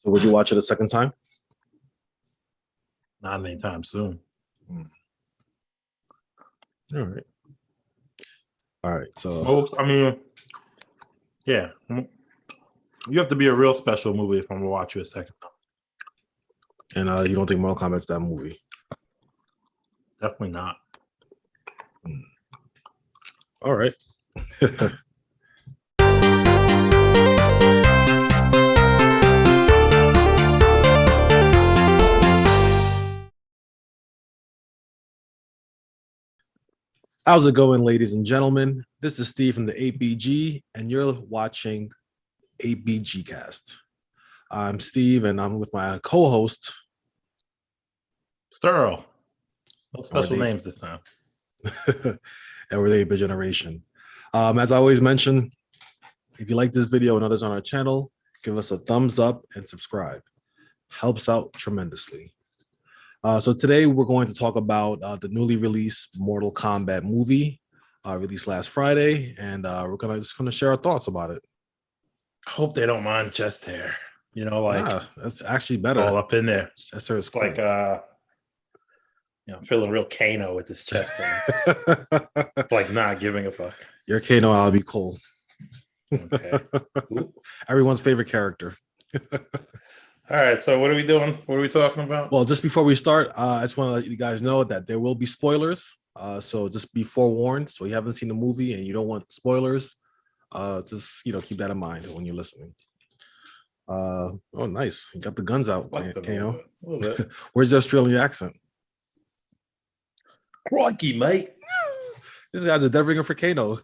So would you watch it a second time? Not anytime soon. All right. All right. So Well, I mean, yeah, you have to be a real special movie if I'm gonna watch it a second time. and you don't think Mortal Kombat's that movie? Definitely not. All right. How's it going, ladies and gentlemen? This is Steve from the 8BG, and you're watching 8BGCast. I'm Steve, and I'm with my co-host, Sterl. No special names this time. and we're the 8-bit generation. As I always mention, if you like this video and others on our channel, give us a thumbs up and subscribe. Helps out tremendously. So today we're going to talk about the newly released Mortal Kombat movie, released last Friday, and we're just gonna share our thoughts about it. I hope they don't mind chest hair. You know, like that's actually better. All up in there. Chest hair is cool. Like feeling real Kano with his chest hair. Like not giving a fuck. You're Kano, I'll be Cole. Okay. Everyone's favorite character. All right, so what are we doing? What are we talking about? Well, just before we start, I just want to let you guys know that there will be spoilers. So just be forewarned. So you haven't seen the movie and you don't want spoilers, just keep that in mind when you're listening. Oh, nice. You got the guns out, Kano. Where's the Australian accent? Crikey, mate. This guy's a dead ringer for Kano.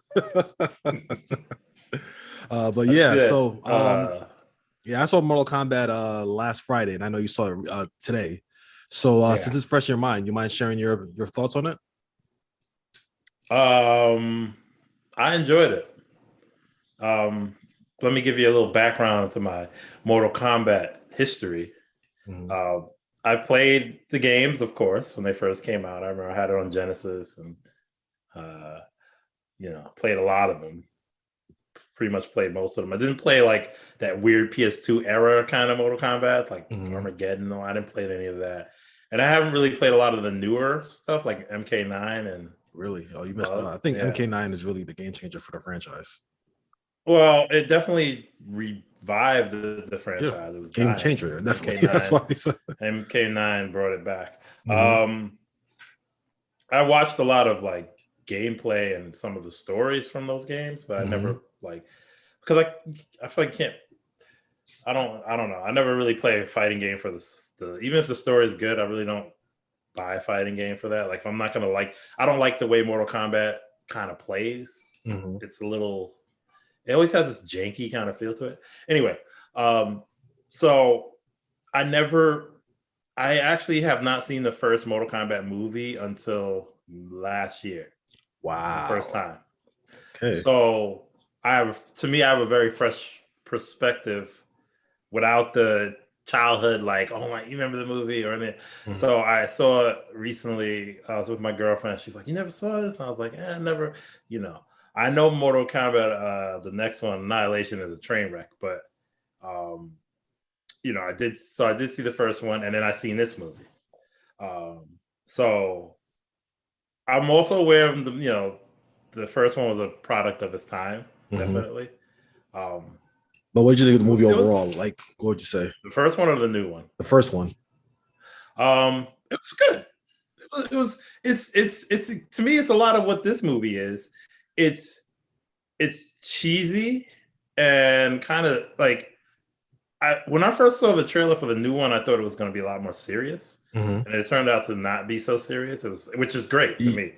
But yeah, so yeah, I saw Mortal Kombat last Friday, and I know you saw it today. So since it's fresh in your mind, you mind sharing your thoughts on it? I enjoyed it. Let me give you a little background to my Mortal Kombat history. Mm-hmm. I played the games, of course, when they first came out. I remember I had it on Genesis, and played a lot of them. Pretty much played most of them. I didn't play like that weird PS2 era kind of Mortal Kombat, like Armageddon. No, I didn't play any of that. And I haven't really played a lot of the newer stuff like MK9 and really. Oh, you missed out. I think MK9 is really the game changer for the franchise. Well, it definitely revived the franchise. Yeah, it was game changer. Definitely. MK9, that's why he said MK9 brought it back. I watched a lot of like gameplay and some of the stories from those games, but I never because I feel like I don't know. I never really play a fighting game for the even if the story is good, I really don't buy a fighting game for that. Like if I'm not gonna I don't like the way Mortal Kombat kind of plays. It's a little, it always has this janky kind of feel to it. Anyway, so I actually have not seen the first Mortal Kombat movie until last year. Wow. First time. Okay. So I have a very fresh perspective without the childhood, like, oh my, you remember the movie or anything. So I saw it recently. I was with my girlfriend. She's like, you never saw this? And I was like, never, I know Mortal Kombat, the next one, Annihilation, is a train wreck, but I did see the first one, and then I seen this movie. So I'm also aware of the first one was a product of its time, definitely. But what did you think of the movie overall? Like, what would you say? The first one or the new one? The first one. It was good. It's to me, it's a lot of what this movie is. It's cheesy and kind of like, when I first saw the trailer for the new one, I thought it was going to be a lot more serious, and it turned out to not be so serious. Which is great to me.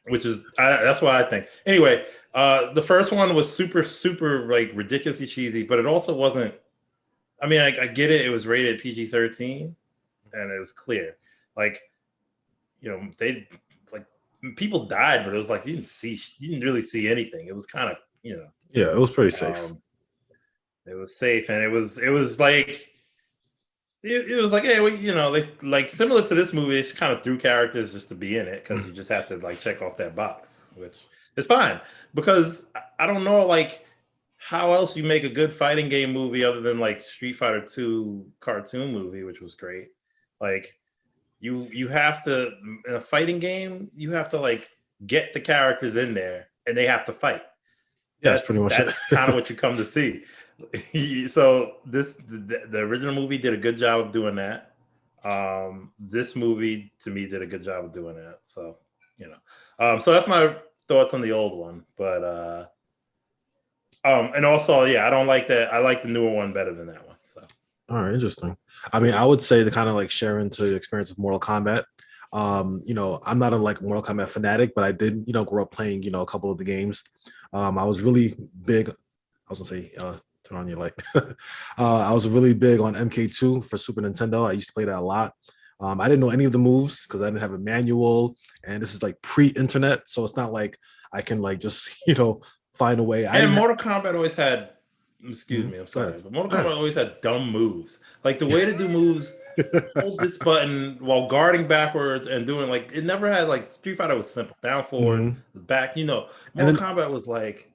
Which is that's why I think. Anyway, the first one was super, super like ridiculously cheesy, but it also wasn't. I mean, I get it. It was rated PG-13, and it was clear. Like, they like people died, but it was like you didn't really see anything. It was kind of Yeah, it was pretty safe. It was safe, and it was like. It was like, hey, they like similar to this movie. It kind of threw characters just to be in it because you just have to like check off that box, which is fine because I don't know like how else you make a good fighting game movie other than like Street Fighter 2 cartoon movie, which was great. Like you have to, in a fighting game, you have to like get the characters in there and they have to fight. Yeah, that's pretty much it. That's kind of what you come to see. So the original movie did a good job of doing that. This movie to me did a good job of doing that. So so that's my thoughts on the old one. But and also, yeah, I don't like that. I like the newer one better than that one. So All right, interesting. I mean, I would say to kind of like share into the experience of Mortal Kombat. I'm not a like Mortal Kombat fanatic, but I did, grow up playing, a couple of the games. I was really big. I was gonna say, turn on your light. I was really big on MK2 for Super Nintendo. I used to play that a lot. I didn't know any of the moves because I didn't have a manual, and this is like pre-internet, so it's not like I can like just find a way. I and didn't. Mortal Kombat always had. Excuse me, I'm Go sorry, ahead. but Mortal Go Kombat ahead. always had dumb moves. Like the way to do moves, hold this button while guarding backwards and doing like it never had like Street Fighter was simple, down forward, Mhm. back. And Mortal then Kombat was like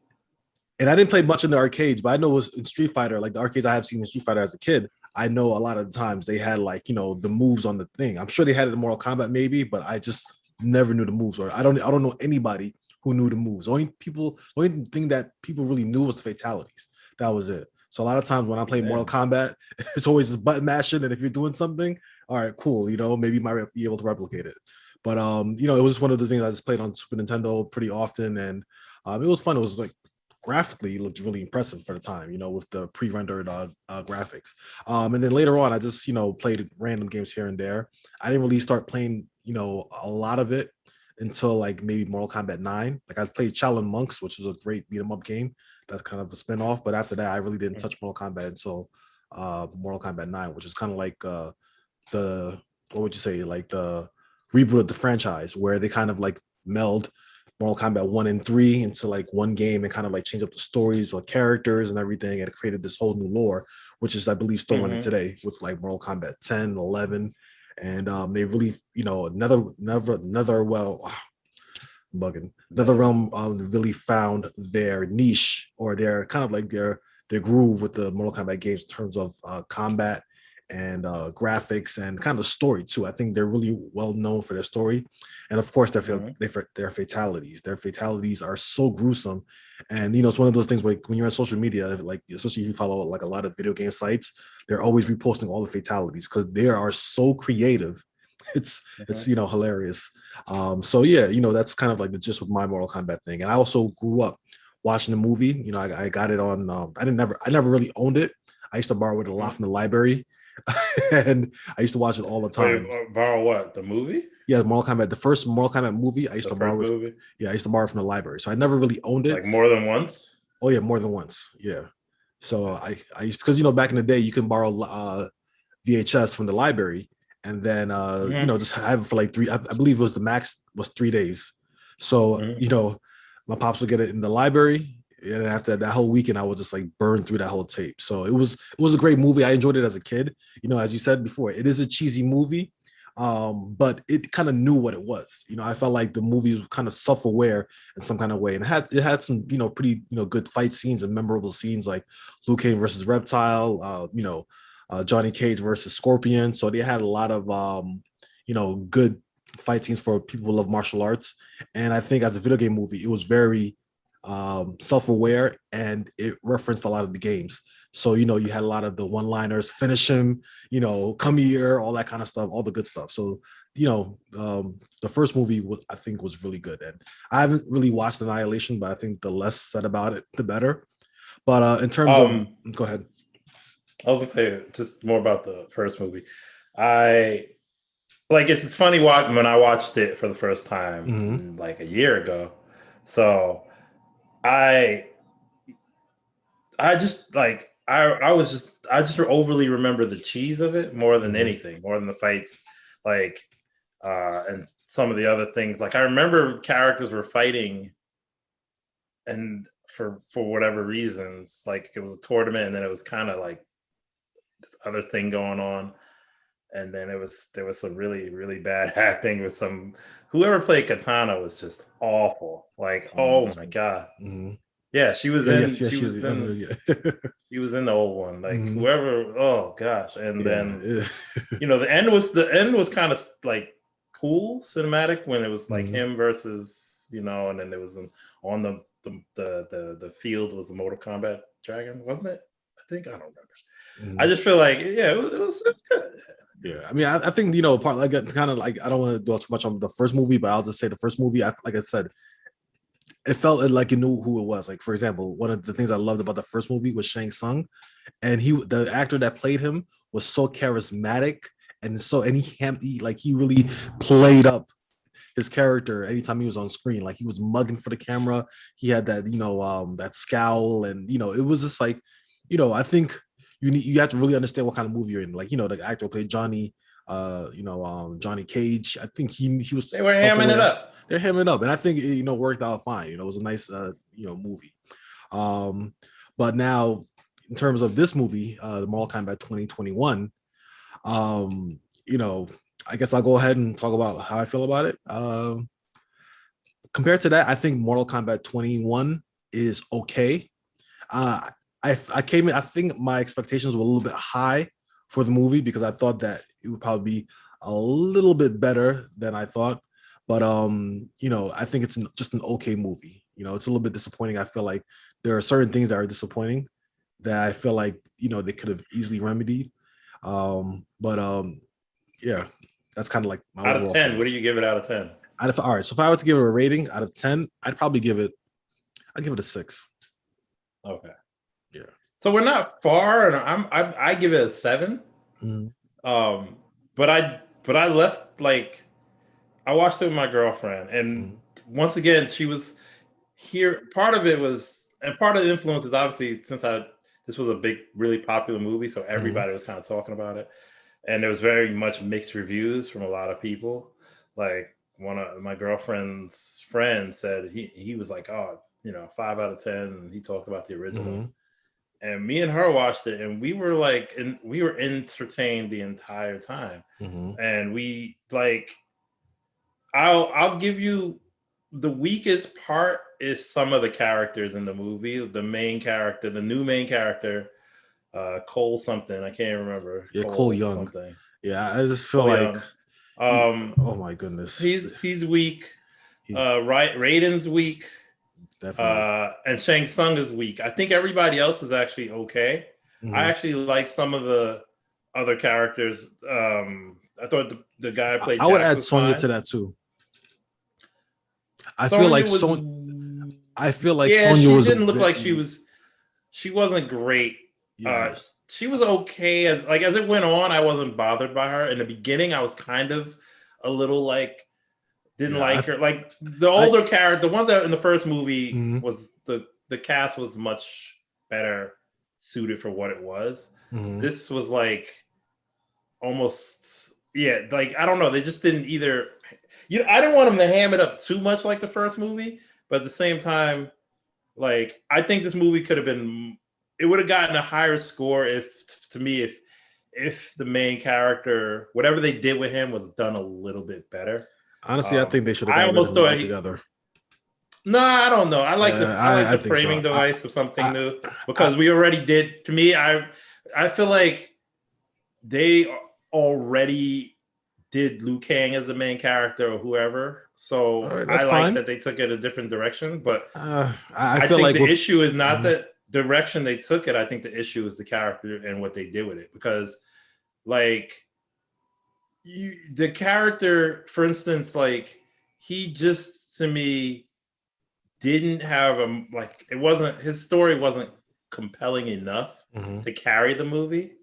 and I didn't play much in the arcades, but I know it was in Street Fighter, like the arcades I have seen in Street Fighter as a kid. I know a lot of the times they had like the moves on the thing. I'm sure they had it in Mortal Kombat maybe, but I just never knew the moves, or I don't know anybody who knew the moves. The only thing that people really knew was the fatalities. That was it. So a lot of times when I play Mortal man, Kombat, it's always just button mashing, and if you're doing something, all right, cool. Maybe you might be able to replicate it. But it was just one of the things I just played on Super Nintendo pretty often, and it was fun. It was like graphically it looked really impressive for the time, with the pre-rendered graphics. And then later on, I just, played random games here and there. I didn't really start playing, a lot of it until like maybe Mortal Kombat 9. Like I played Shaolin Monks, which was a great beat 'em up game. That's kind of a spin-off. But after that, I really didn't touch Mortal Kombat until Mortal Kombat 9, which is kind of like the what would you say, like the reboot of the franchise, where they kind of like meld Mortal Kombat 1 and 3 into like one game and kind of like change up the stories or characters and everything, and it created this whole new lore, which is I believe still running mhm. today with like Mortal Kombat 10, 11. And they really, another well, bugging. Another realm really found their niche, or their kind of like their groove with the Mortal Kombat games in terms of combat and graphics and kind of story too. I think they're really well known for their story, and of course their fatalities. Their fatalities are so gruesome, and it's one of those things where when you're on social media, like especially if you follow like a lot of video game sites, they're always reposting all the fatalities because they are so creative. It's Mhm. hilarious. So yeah, that's kind of like the gist with my Mortal Kombat thing. And I also grew up watching the movie. I got it on. I never really owned it. I used to borrow it a lot Mhm. from the library, and I used to watch it all the Wait, time. borrow what? The movie? Yeah, Mortal Kombat, the first Mortal Kombat movie, I used The to first borrow it. movie? Yeah, I used to borrow it from the library. So I never really owned it. Like more than once? Oh yeah, more than once. Yeah. So Okay. I used, because back in the day you can borrow VHS from the library, and then Mhm. just have it for like three. I believe it was the max was 3 days. So Mhm. my pops would get it in the library, and after that whole weekend, I would just like burn through that whole tape. So it was a great movie. I enjoyed it as a kid. As you said before, it is a cheesy movie. But it kind of knew what it was. I felt like the movie was kind of self-aware in some kind of way, and it had some pretty good fight scenes and memorable scenes like Liu Kang versus Reptile, Johnny Cage versus Scorpion. So they had a lot of good fight scenes for people who love martial arts. And I think as a video game movie, it was very self-aware, and it referenced a lot of the games. So you had a lot of the one-liners, finish him, come here, all that kind of stuff, all the good stuff. So the first movie I think was really good, and I haven't really watched Annihilation, but I think the less said about it, the better. But in terms of, Um, go ahead. I was gonna say just more about the first movie. I like it's funny when I watched it for the first time Hmm. like a year ago. So I I just like I just overly remember the cheese of it more than Hmm. anything, more than the fights, like and some of the other things. Like I remember characters were fighting and for whatever reasons, like it was a tournament and then it was kind of like this other thing going on. And then there was some really, really bad acting with some whoever played Katana was just awful. Like, oh my God. Hmm. Yeah, she was Yeah, in. yes, yes, She was in. yeah. She was in the old one. Like Mhm. whoever. Oh gosh! And Yeah, then yeah. the end was kind of like cool, cinematic when it was like Mhm, him versus and then there was on the field was a Mortal Kombat dragon, wasn't it? I think I don't remember. I mhm. just feel like yeah, it was good. Yeah, I mean, I think part like kind of like I don't want to dwell too much on the first movie, but I'll just say the first movie. Like I said, it felt like you knew who it was. Like for example, one of the things I loved about the first movie was Shang Tsung, and the actor that played him was so charismatic, he really played up his character anytime he was on screen. Like he was mugging for the camera. He had that that scowl, and it was just like I think you have to really understand what kind of movie you're in. Like the actor who played Johnny. Johnny Cage. I think he was They were hamming it self-aware. up. They're hamming up, and I think it worked out fine. It was a nice movie. Um, but now in terms of this movie, the Mortal Kombat 2021, um, you know, I guess I'll go ahead and talk about how I feel about it. Compared to that, I think Mortal Kombat 21 is okay. Uh, I came in. I think my expectations were a little bit high for the movie because I thought that it would probably be a little bit better than I thought. But I think it's just an okay movie. It's a little bit disappointing. I feel like there are certain things that are disappointing that I feel like they could have easily remedied. But yeah, that's kind of like my Out of overall 10, what feeling. do you give it out of 10? All right, so if I were to give it a rating out of 10, I'd give it a 6. Okay. Yeah. So we're not far, and I give it a 7. Mhm. Um, but I left like I watched it with my girlfriend, and Mhm. once again, she was here. Part of it was, and part of the influence is obviously since this was a big, really popular movie, so Mhm. everybody was kind of talking about it, and there was very much mixed reviews from a lot of people. Like one of my girlfriend's friends said he was like, oh, 5 out of 10, and he talked about the original. Mhm. And me and her watched it, and we were like, and we were entertained the entire time. Mhm. And we like, I'll give you the weakest part is some of the characters in the movie. The main character, the new main character, Cole something. I can't remember. Yeah, Cole Cole Young. something. Yeah, I just feel Cole like Young. he. Um, Oh my goodness, he's weak. he Right, Raiden's weak. definitely. And Shang Tsung is weak. I think everybody else is actually okay. I Mhm. actually like some of the other characters. I thought the guy who played I would Jax add was Sonya to fine. that too. I feel like Sonya was, Son. I feel like yeah, Sonya she was didn't look like very. she wasn't great. Yeah. She was okay as it went on. I wasn't bothered by her. In the beginning, I was kind of a little like didn't Yeah. like her. Like the I. older character, the ones that in the first movie Mhm. was the cast was much better suited for what it was. Mhm. This was like almost yeah, like I don't know. They just didn't either. I didn't want them to ham it up too much like the first movie, but at the same time, like I think this movie could have been. It would have gotten a higher score to me, if the main character, whatever they did with him, was done a little bit better. Honestly, I think they should have I got rid of almost him thought altogether. no, I don't know. Yeah, I like I the think framing so. device of something I, new I, because we already did. To me, I feel like they already did Liu Kang as the main character or whoever. all So right, that's I like fine. that they took it a different direction. But I I feel think like the with. issue is not Mhm. the direction they took it. I think the issue is the character and what they did with it. Because like the character, for instance, like he just to me didn't have a like it wasn't his story wasn't compelling enough Mhm. to carry the movie.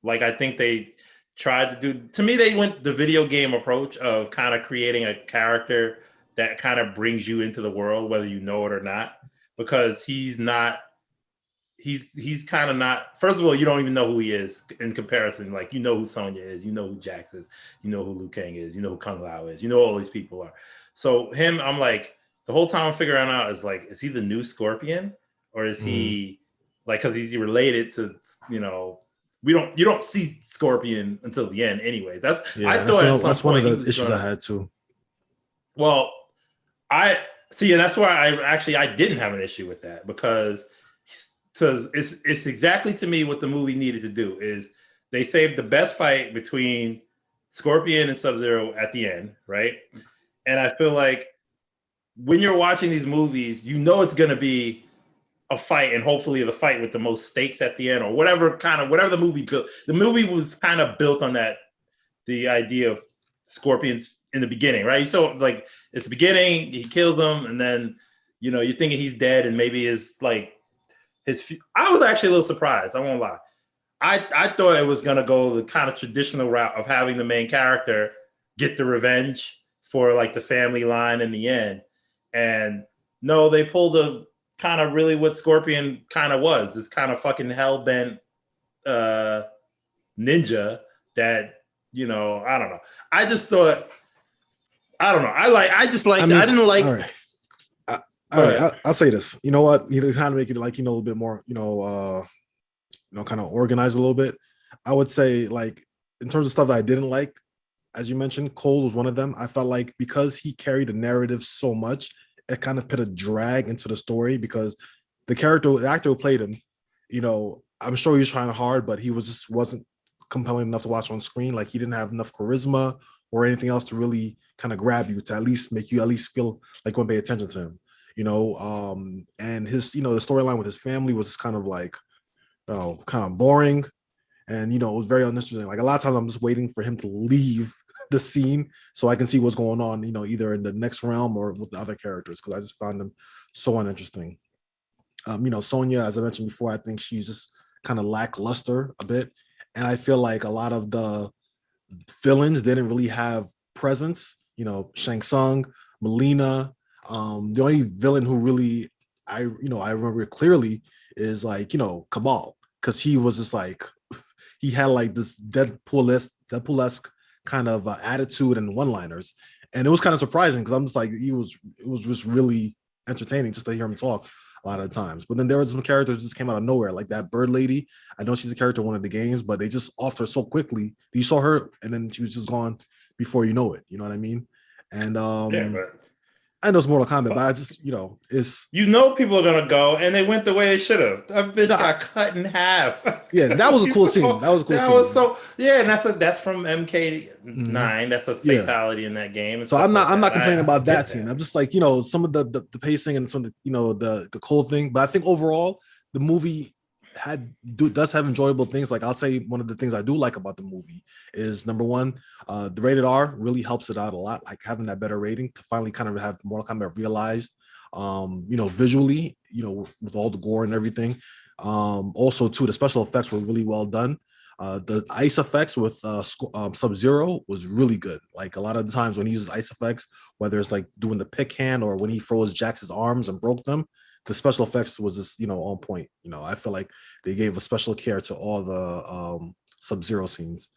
Like I think they tried to do to me they went the video game approach of kind of creating a character that kind of brings you into the world whether you know it or not because he's kind of not. First of all, you don't even know who he is in comparison. Like you know who Sonya is, you know who Jax is, you know who Liu Kang is, you know who Kung Lao is, you know who all these people are. So him, I'm like the whole time I'm figuring out is like, is he the new Scorpion or is Mhm. he like because he's related to you don't see Scorpion until the end, anyways. I Yeah, thought at some that's one of point he the was issues I gonna. had too. Well, I See, and that's why I didn't have an issue with that because it's exactly to me what the movie needed to do is they saved the best fight between Scorpion and Sub-Zero at the end, right? And I feel like when you're watching these movies, you know it's going to be a fight, and hopefully the fight with the most stakes at the end, or whatever the movie built. The movie was kind of built on that, the idea of Scorpions in the beginning, right? So like it's the beginning, he kills them, and then you're thinking he's dead, and maybe his I was actually a little surprised. I won't lie. I thought it was gonna go the kind of traditional route of having the main character get the revenge for like the family line in the end, and no, they pulled a kind of really what Scorpion kind of was, this kind of fucking hell-bent ninja that I don't know. I just thought I don't know. I didn't like. All right. All right, I'll say this. You know what? Kind of make it like a little bit more, kind of organized a little bit. I would say like in terms of stuff that I didn't like, as you mentioned, Cole was one of them. I felt like because he carried the narrative so much, it kind of put a drag into the story because the actor who played him, I'm sure he was trying hard, but he wasn't compelling enough to watch on screen. Like he didn't have enough charisma or anything else to really kind of grab you to at least make you at least feel like you want to pay attention to him. And his, the storyline with his family was kind of like, kind of boring, and it was very uninteresting. Like a lot of times, I'm just waiting for him to leave the scene so I can see what's going on, either in the next realm or with the other characters, because I just found them so uninteresting. Sonya, as I mentioned before, I think she's just kind of lackluster a bit, and I feel like a lot of the villains didn't really have presence. Shang Tsung, Melina. The only villain who really I remember clearly is Cabal, because he was just like he had like this Deadpool-esque kind of attitude and one-liners, and it was kind of surprising because I'm just like it was just really entertaining just to hear him talk a lot of times. But then there were some characters that just came out of nowhere, like that bird lady. I know she's a character in one of the games, but they just offed her so quickly. You saw her, and then she was just gone before you know it. You know what I mean? And Yeah, but I know it's Mortal Kombat, but I just it's people are gonna go, and they went the way they should have. That bitch got cut in half. Yeah, that was a cool scene. That was a cool scene. Was so and that's from MK9. That's a fatality in that game. So I'm not complaining about that scene. I'm just like some of the pacing and some of the the Cole thing, but I think overall the movie does have enjoyable things. Like I'll say one of the things I do like about the movie is number one, the rated R really helps it out a lot. Like having that better rating to finally kind of have Mortal Kombat realized, visually, with all the gore and everything. Also too, the special effects were really well done. The ice effects with Sub-Zero was really good. Like a lot of the times when he uses ice effects, whether it's like doing the pick hand or when he froze Jax's arms and broke them, the special effects was just on point. I feel like they gave a special care to all the Sub-Zero scenes,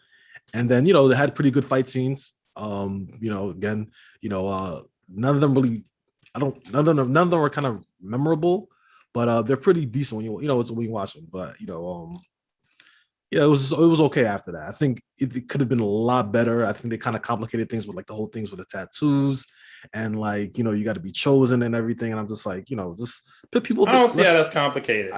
and then they had pretty good fight scenes. Again, none of them really, none of them were kind of memorable, but they're pretty decent when it's when you watch them. But yeah, it was okay after that. I think it could have been a lot better. I think they kind of complicated things with like the whole things with the tattoos and like you got to be chosen and everything. And I'm just like just put people. I don't see how that's complicated.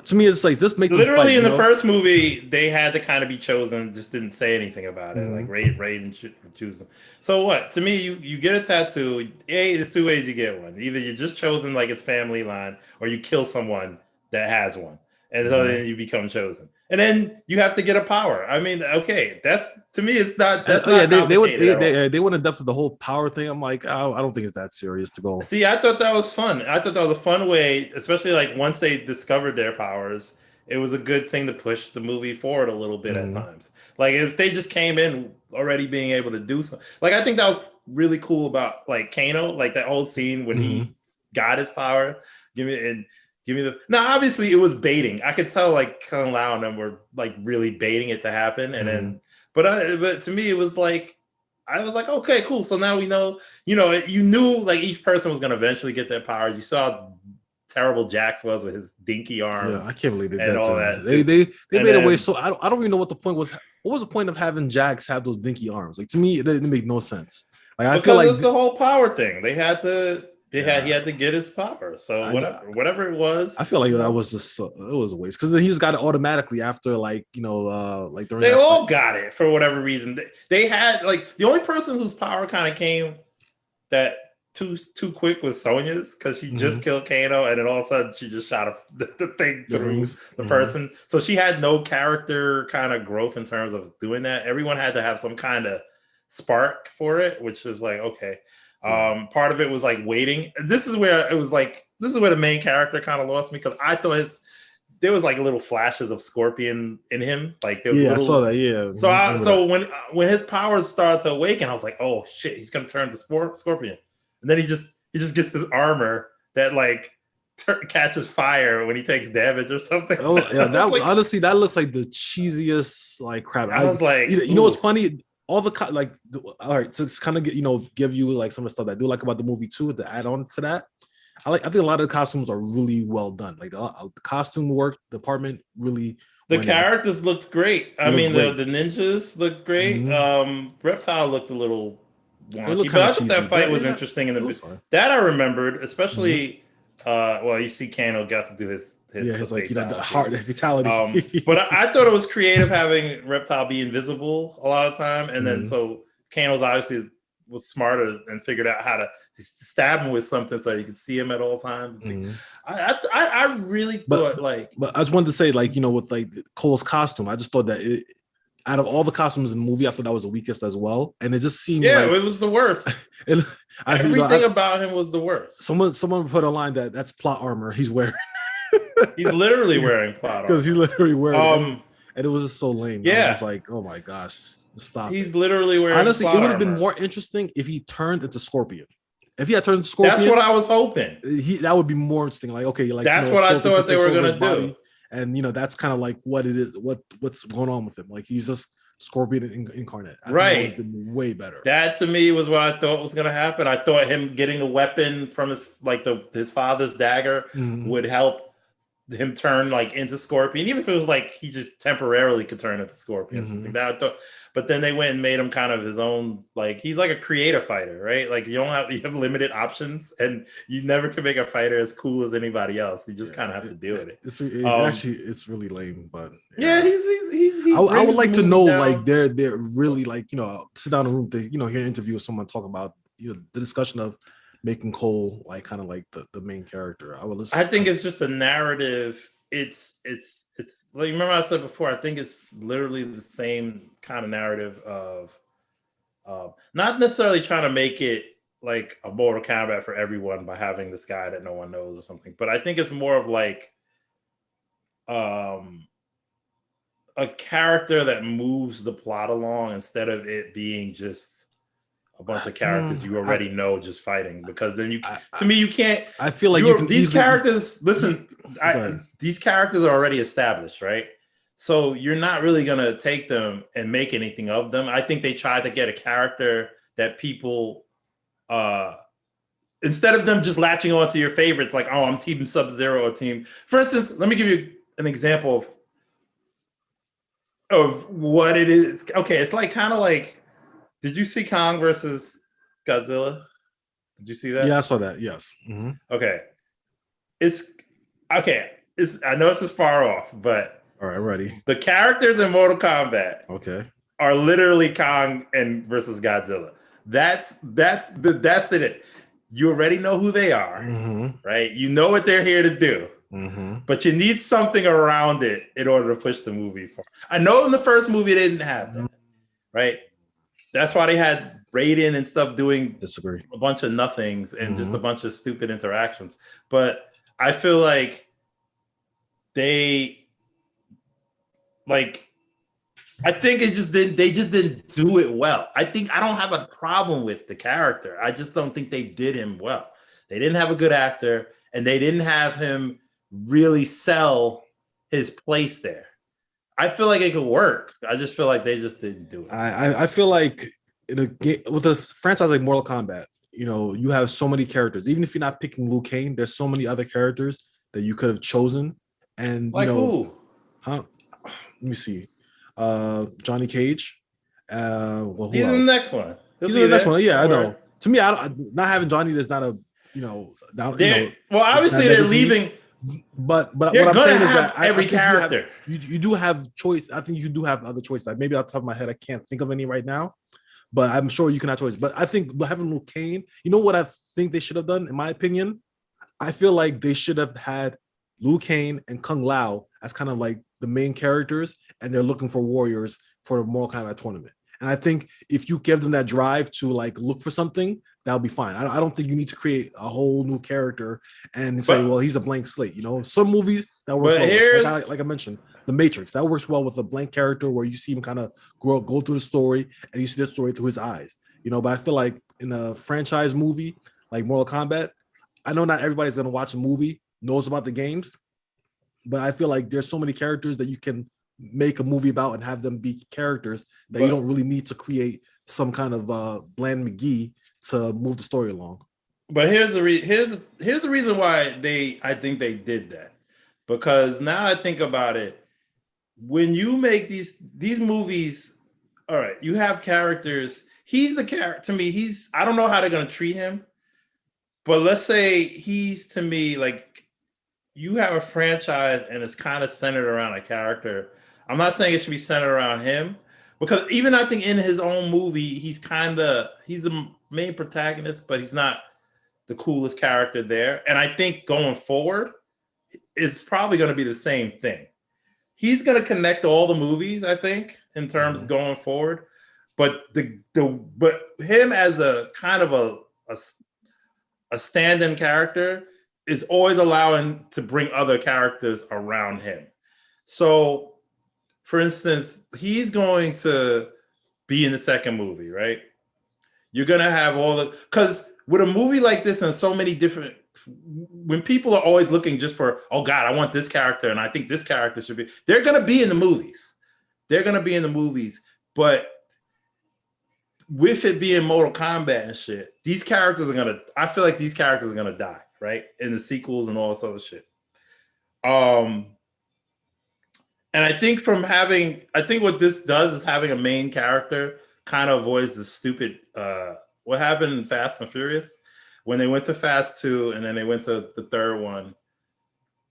To me, it's like this make literally fight, in the first movie they had to kind of be chosen, just didn't say anything about it. Like Raiden should choose them. So what? To me, you get a tattoo. There's two ways you get one. Either you're just chosen like it's family line, or you kill someone that has one. And so then you become chosen, and then you have to get a power. I mean, okay, that's to me, it's not. That's not they went in depth with the whole power thing. I'm like, I don't think it's that serious to go. See, I thought that was fun. I thought that was a fun way, especially like once they discovered their powers, it was a good thing to push the movie forward a little bit at times. Like if they just came in already being able to do something, like I think that was really cool about like Kano, like that whole scene when he got his power. Give me the. Now, obviously, it was baiting. I could tell, like Kung Lao and them were like really baiting it to happen, and then, but to me, it was like, I was like, okay, cool. So now we know, you knew like each person was gonna eventually get their powers. You saw how terrible Jax was with his dinky arms. Yeah, I can't believe and all that. They made it way so. I don't even know what the point was. What was the point of having Jax have those dinky arms? Like to me, it didn't make no sense. Like I feel like it's the whole power thing. They had to. he had to get his power. So whatever it was, I feel like that was just it was a waste because he just got it automatically after like like during they all got it for whatever reason. They had like the only person whose power kind of came that too quick was Sonya's because she just killed Kano and then all of a sudden she just shot the thing through the person. So she had no character kind of growth in terms of doing that. Everyone had to have some kind of spark for it, which is like okay. Part of it was like waiting. This is where the main character kind of lost me because I thought there was like little flashes of Scorpion in him. Like there was I saw that. Yeah. So when his powers started to awaken, I was like, oh shit, he's gonna turn to Scorpion, and then he just gets this armor that like catches fire when he takes damage or something. Oh yeah, that like, honestly that looks like the cheesiest like crap. I was like, you know what's funny? All the all right, to kind of get give you like some of the stuff that I do like about the movie too. To add on to that, I think a lot of the costumes are really well done. Like the costume work department really. The characters looked great. I mean, the ninjas looked great. Reptile looked a little wonky, but I thought that fight was interesting. That I remembered, especially. Well, you see, Kano got to do his like the heart fatality. But I thought it was creative having Reptile be invisible a lot of time, and then so Kano's obviously was smarter and figured out how to stab him with something so you could see him at all times. I really thought but I just wanted to say with like Cole's costume, I just thought that out of all the costumes in the movie, I thought that was the weakest as well, and it just seemed it was the worst. Everything about him was the worst. Someone put a line that's plot armor he's wearing. He's literally wearing plot armor because he's literally wearing and it was just so lame. I was like, oh my gosh, stop. He's literally wearing. Honestly, it would have been more interesting if he turned into Scorpion. If he had turned into Scorpion, that's what I was hoping. That would be more interesting. Like, okay, like that's what I thought they were gonna do. And that's kind of like what it is, what's going on with him. Like he's just Scorpion incarnate. Right. It would have been way better. That to me was what I thought was gonna happen. I thought him getting a weapon from his father's dagger would help him turn like into Scorpion, even if it was like he just temporarily could turn into Scorpion. Something that I thought. But then they went and made him kind of his own, like he's like a creative fighter, right? Like you have limited options, and you never can make a fighter as cool as anybody else. You just kind of have to deal with it. It's really lame, but he's I would like to know down. Like they're really like sit down in a room to hear an interview with someone talk about the discussion of making Cole like kind of like the main character. I think it's just a narrative. It's like remember I said before. I think it's literally the same kind of narrative of not necessarily trying to make it like a Mortal Kombat for everyone by having this guy that no one knows or something. But I think it's more of like a character that moves the plot along instead of it being just a bunch of characters you already know just fighting, because then you can't. I feel like these characters. Listen, these characters are already established, right? So you're not really gonna take them and make anything of them. I think they tried to get a character that people, instead of them just latching on to your favorites, like I'm Team Sub-Zero or Team. For instance, let me give you an example of what it is. Okay, it's like kind of like. Did you see Kong versus Godzilla? Did you see that? Yeah, I saw that. Yes. Okay. I know it's as far off, but all right, ready. The characters in Mortal Kombat, are literally Kong and versus Godzilla. That's it. You already know who they are, right? You know what they're here to do, but you need something around it in order to push the movie forward. I know in the first movie they didn't have that, right? That's why they had Raiden and stuff doing a bunch of nothings and just a bunch of stupid interactions. But I feel like I think they just didn't do it well. I don't have a problem with the character. I just don't think they did him well. They didn't have a good actor, and they didn't have him really sell his place there. I feel like it could work. I just feel like they just didn't do it. I feel like in a game with a franchise like Mortal Kombat, you have so many characters. Even if you're not picking Liu Kang, there's so many other characters that you could have chosen. And who? Let me see. Johnny Cage. He's in the next one. He's in the next one. Yeah, I know. To me, not having Johnny is not a down. Well, obviously they're leaving. But what They're I'm gonna saying is have that I every think character. you do have choice. I think you do have other choices. Like maybe off the top of my head, I can't think of any right now, but I'm sure you can have choice. But I think having Liu Kang, what I think they should have done, in my opinion, I feel like they should have had Liu Kang and Kung Lao as kind of like the main characters, and they're looking for warriors for the Mortal Kombat tournament. And I think if you give them that drive to like look for something, that'll be fine. I don't think you need to create a whole new character and say, well, he's a blank slate. Some movies that works well. Like I mentioned, The Matrix, that works well with a blank character where you see him kind of go through the story and you see the story through his eyes. But I feel like in a franchise movie like Mortal Kombat, I know not everybody's gonna watch a movie, knows about the games, but I feel like there's so many characters that you can make a movie about and have them be characters that you don't really need to create some kind of bland McGee to move the story along. But here's the reason why I think they did that, because now I think about it, when you make these movies, all right, you have characters. He's the character to me. I don't know how they're gonna treat him, but let's say he's, to me, like, you have a franchise and it's kind of centered around a character. I'm not saying it should be centered around him, because even I think in his own movie, he's the main protagonist, but he's not the coolest character there. And I think going forward, it's probably going to be the same thing. He's going to connect all the movies, I think, in terms of going forward. But but him as a kind of a stand-in character is always allowing to bring other characters around him. So, for instance, he's going to be in the second movie, right? You're going to have because with a movie like this and so many different, when people are always looking just for, oh God, I want this character and I think this character should be, they're going to be in the movies. But with it being Mortal Kombat and shit, I feel like these characters are going to die, right? In the sequels and all this other shit. And I think what this does is having a main character kind of avoids the stupid, what happened in Fast and Furious when they went to Fast 2 and then they went to the third one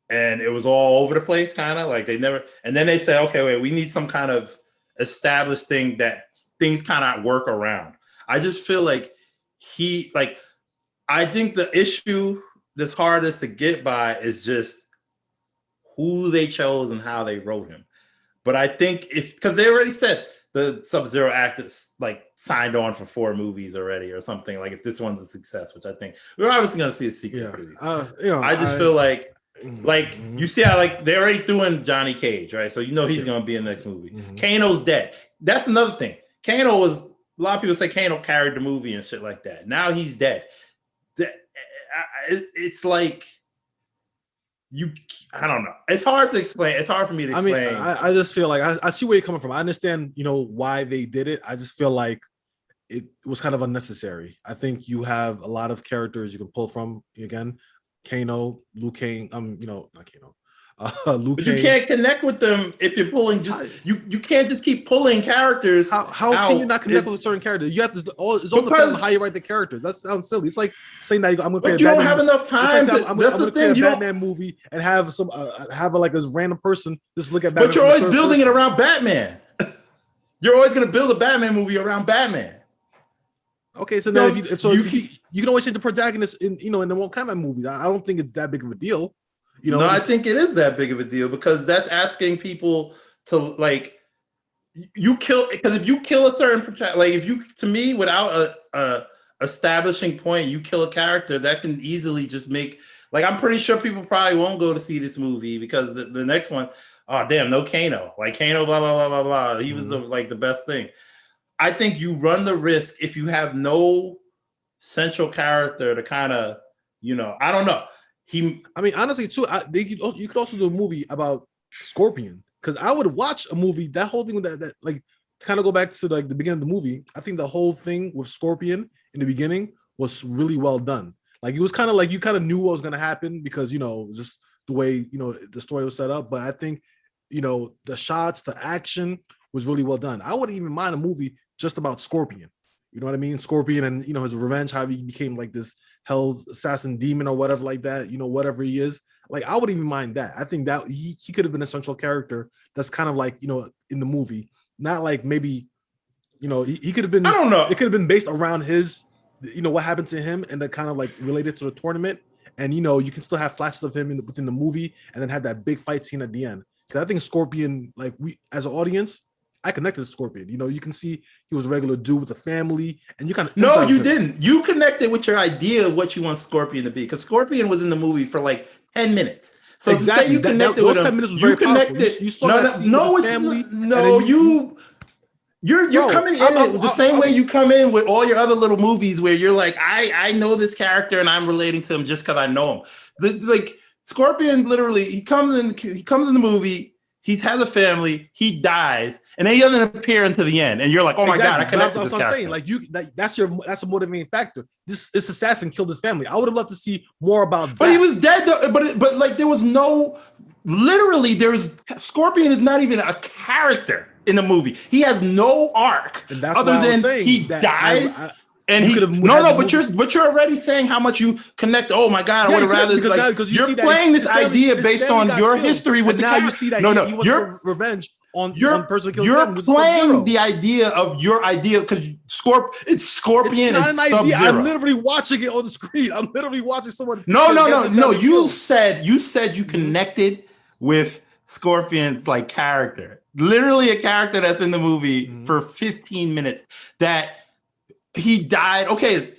and it was all over the place, kind of like and then they said, okay, wait, we need some kind of established thing that things kind of work around. I just feel like I think the issue that's hardest to get by is just who they chose and how they wrote him. But I think because they already said the Sub-Zero actors like signed on for 4 movies already or something, like if this one's a success, which I think we're obviously going to see a sequel to these. I just feel like you see how like they already threw in Johnny Cage, right? So he's going to be in the next movie. Kano's dead. That's another thing. Kano was, a lot of people say Kano carried the movie and shit like that. Now he's dead. It's like, I don't know. It's hard to explain. It's hard for me to explain. I just feel like I see where you're coming from. I understand, why they did it. I just feel like it was kind of unnecessary. I think you have a lot of characters you can pull from. Again, Kano, Liu Kang. Not Kano. Liu but Kang. You can't connect with them if you're pulling you can't just keep pulling characters. How can you not connect with a certain character? You have to. It's all depends on how you write the characters. That sounds silly. It's like saying that I'm going to create. But you don't have enough time. I'm going to create a Batman movie and have like this random person just look at Batman. But you're always building it around Batman. You're always going to build a Batman movie around Batman. Okay, so then you can always change the protagonist in the Mortal Kombat movie. I don't think it's that big of a deal. No, I think it is that big of a deal because that's asking people to like because if you kill a certain to me without a establishing point, you kill a character that can easily just make I'm pretty sure people probably won't go to see this movie because the next one, oh damn, no Kano, like Kano, blah blah blah blah blah. He was like the best thing. I think you run the risk if you have no central character to kind of I don't know. Honestly, too, you could also do a movie about Scorpion because I would watch a movie. That whole thing with that like kind of go back to like the beginning of the movie. I think the whole thing with Scorpion in the beginning was really well done. Like it was kind of like you kind of knew what was going to happen because just the way the story was set up. But I think the shots, the action was really well done. I wouldn't even mind a movie just about Scorpion. You know what I mean? Scorpion and his revenge, how he became like this Hell's assassin demon or whatever like that, whatever he is. Like, I wouldn't even mind that. I think that he could have been a central character that's kind of like, in the movie, not like maybe, he could have been, I don't know. It could have been based around his, what happened to him and that kind of like related to the tournament. And, you can still have flashes of him within the movie and then have that big fight scene at the end. Because I think Scorpion, like we, as an audience, I connected to Scorpion. You can see he was a regular dude with a family, and you kind of no, you didn't. You connected with your idea of what you want Scorpion to be, because Scorpion was in the movie for like 10 minutes. So exactly. To say you connected with him, 10 minutes was very powerful. You saw that scene with his family. You're coming in the same way you come in with all your other little movies where you're like, I know this character and I'm relating to him just because I know him. Like Scorpion, literally, he comes in the movie. He has a family. He dies, and then he doesn't appear until the end. And you're like, "Oh my god, I connected with this character." Like that's a motivating factor. This assassin killed his family. I would have loved to see more about that. But he was dead. But like there was no. Literally, Scorpion is not even a character in the movie. He has no arc other than he dies. And he but you're already saying how much you connect. Oh my god, I would have rather because you're playing this idea based on your history with the character. You see that he wants revenge on person killing You're playing the idea of your idea because it's Scorpion and Sub-Zero. I'm literally watching it on the screen. I'm literally watching someone. No. You said you connected with Scorpion's like character, literally a character that's in the movie for 15 minutes that. He died. Okay,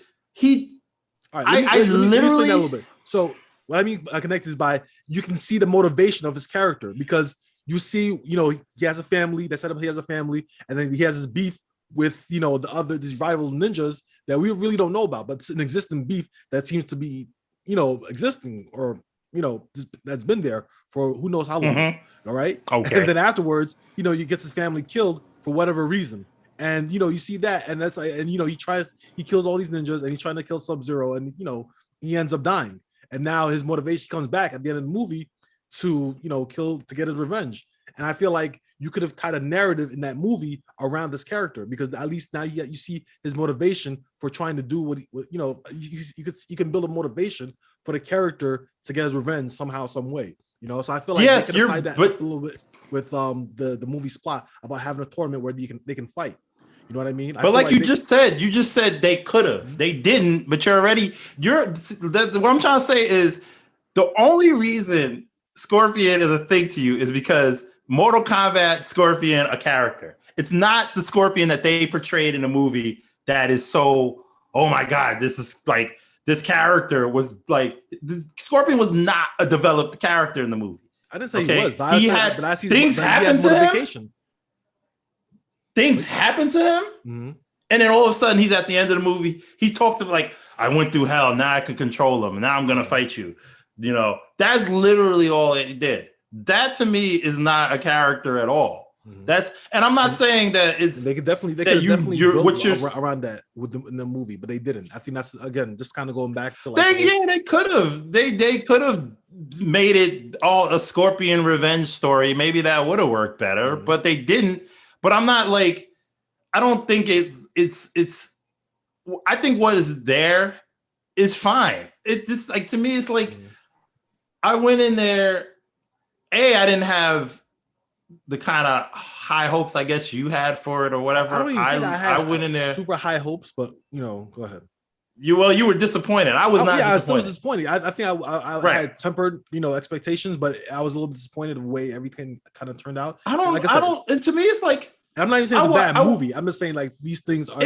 All right, let me explain that a little bit. So what I mean by connected is by you can see the motivation of his character because you see, he has a family. That set up he has a family, and then he has his beef with these rival ninjas that we really don't know about, but it's an existing beef that seems to be existing or that's been there for who knows how long. All right. Okay. And then afterwards, he gets his family killed for whatever reason. And you see that, and that's like, and he kills all these ninjas, and he's trying to kill Sub-Zero, and he ends up dying. And now his motivation comes back at the end of the movie to to get his revenge. And I feel like you could have tied a narrative in that movie around this character because at least now you see his motivation for trying to do what you can build a motivation for the character to get his revenge somehow, some way. So I feel like they could have tied that up a little bit with the movie's plot about having a tournament where they can fight. You know what I mean? But like you just said they could have. They didn't, but what I'm trying to say is the only reason Scorpion is a thing to you is because Mortal Kombat Scorpion a character. It's not the Scorpion that they portrayed in the movie that is so, oh my God, this is like this character was like Scorpion was not a developed character in the movie. I didn't say he was, but I see things happen to him. Things happen to him, and then all of a sudden he's at the end of the movie. He talks to him like, "I went through hell. Now I can control him. Now I'm gonna fight you." That's literally all it did. That to me is not a character at all. And I'm not saying that it's. They could definitely build around that in the movie, but they didn't. I think that's again just kind of going back to like. They could have. They could have made it all a Scorpion revenge story. Maybe that would have worked better, but they didn't. But I'm not like. I don't think it's. I think what is there is fine. It's just like to me, it's like I went in there. I didn't have the kind of high hopes I guess you had for it or whatever. I went in there super high hopes, but go ahead. You were disappointed. I was not. Yeah, I was still disappointed. I think I had tempered expectations, but I was a little bit disappointed of the way everything kind of turned out. I don't. And to me, it's like I'm not even saying it's a bad movie. I'm just saying like these things are.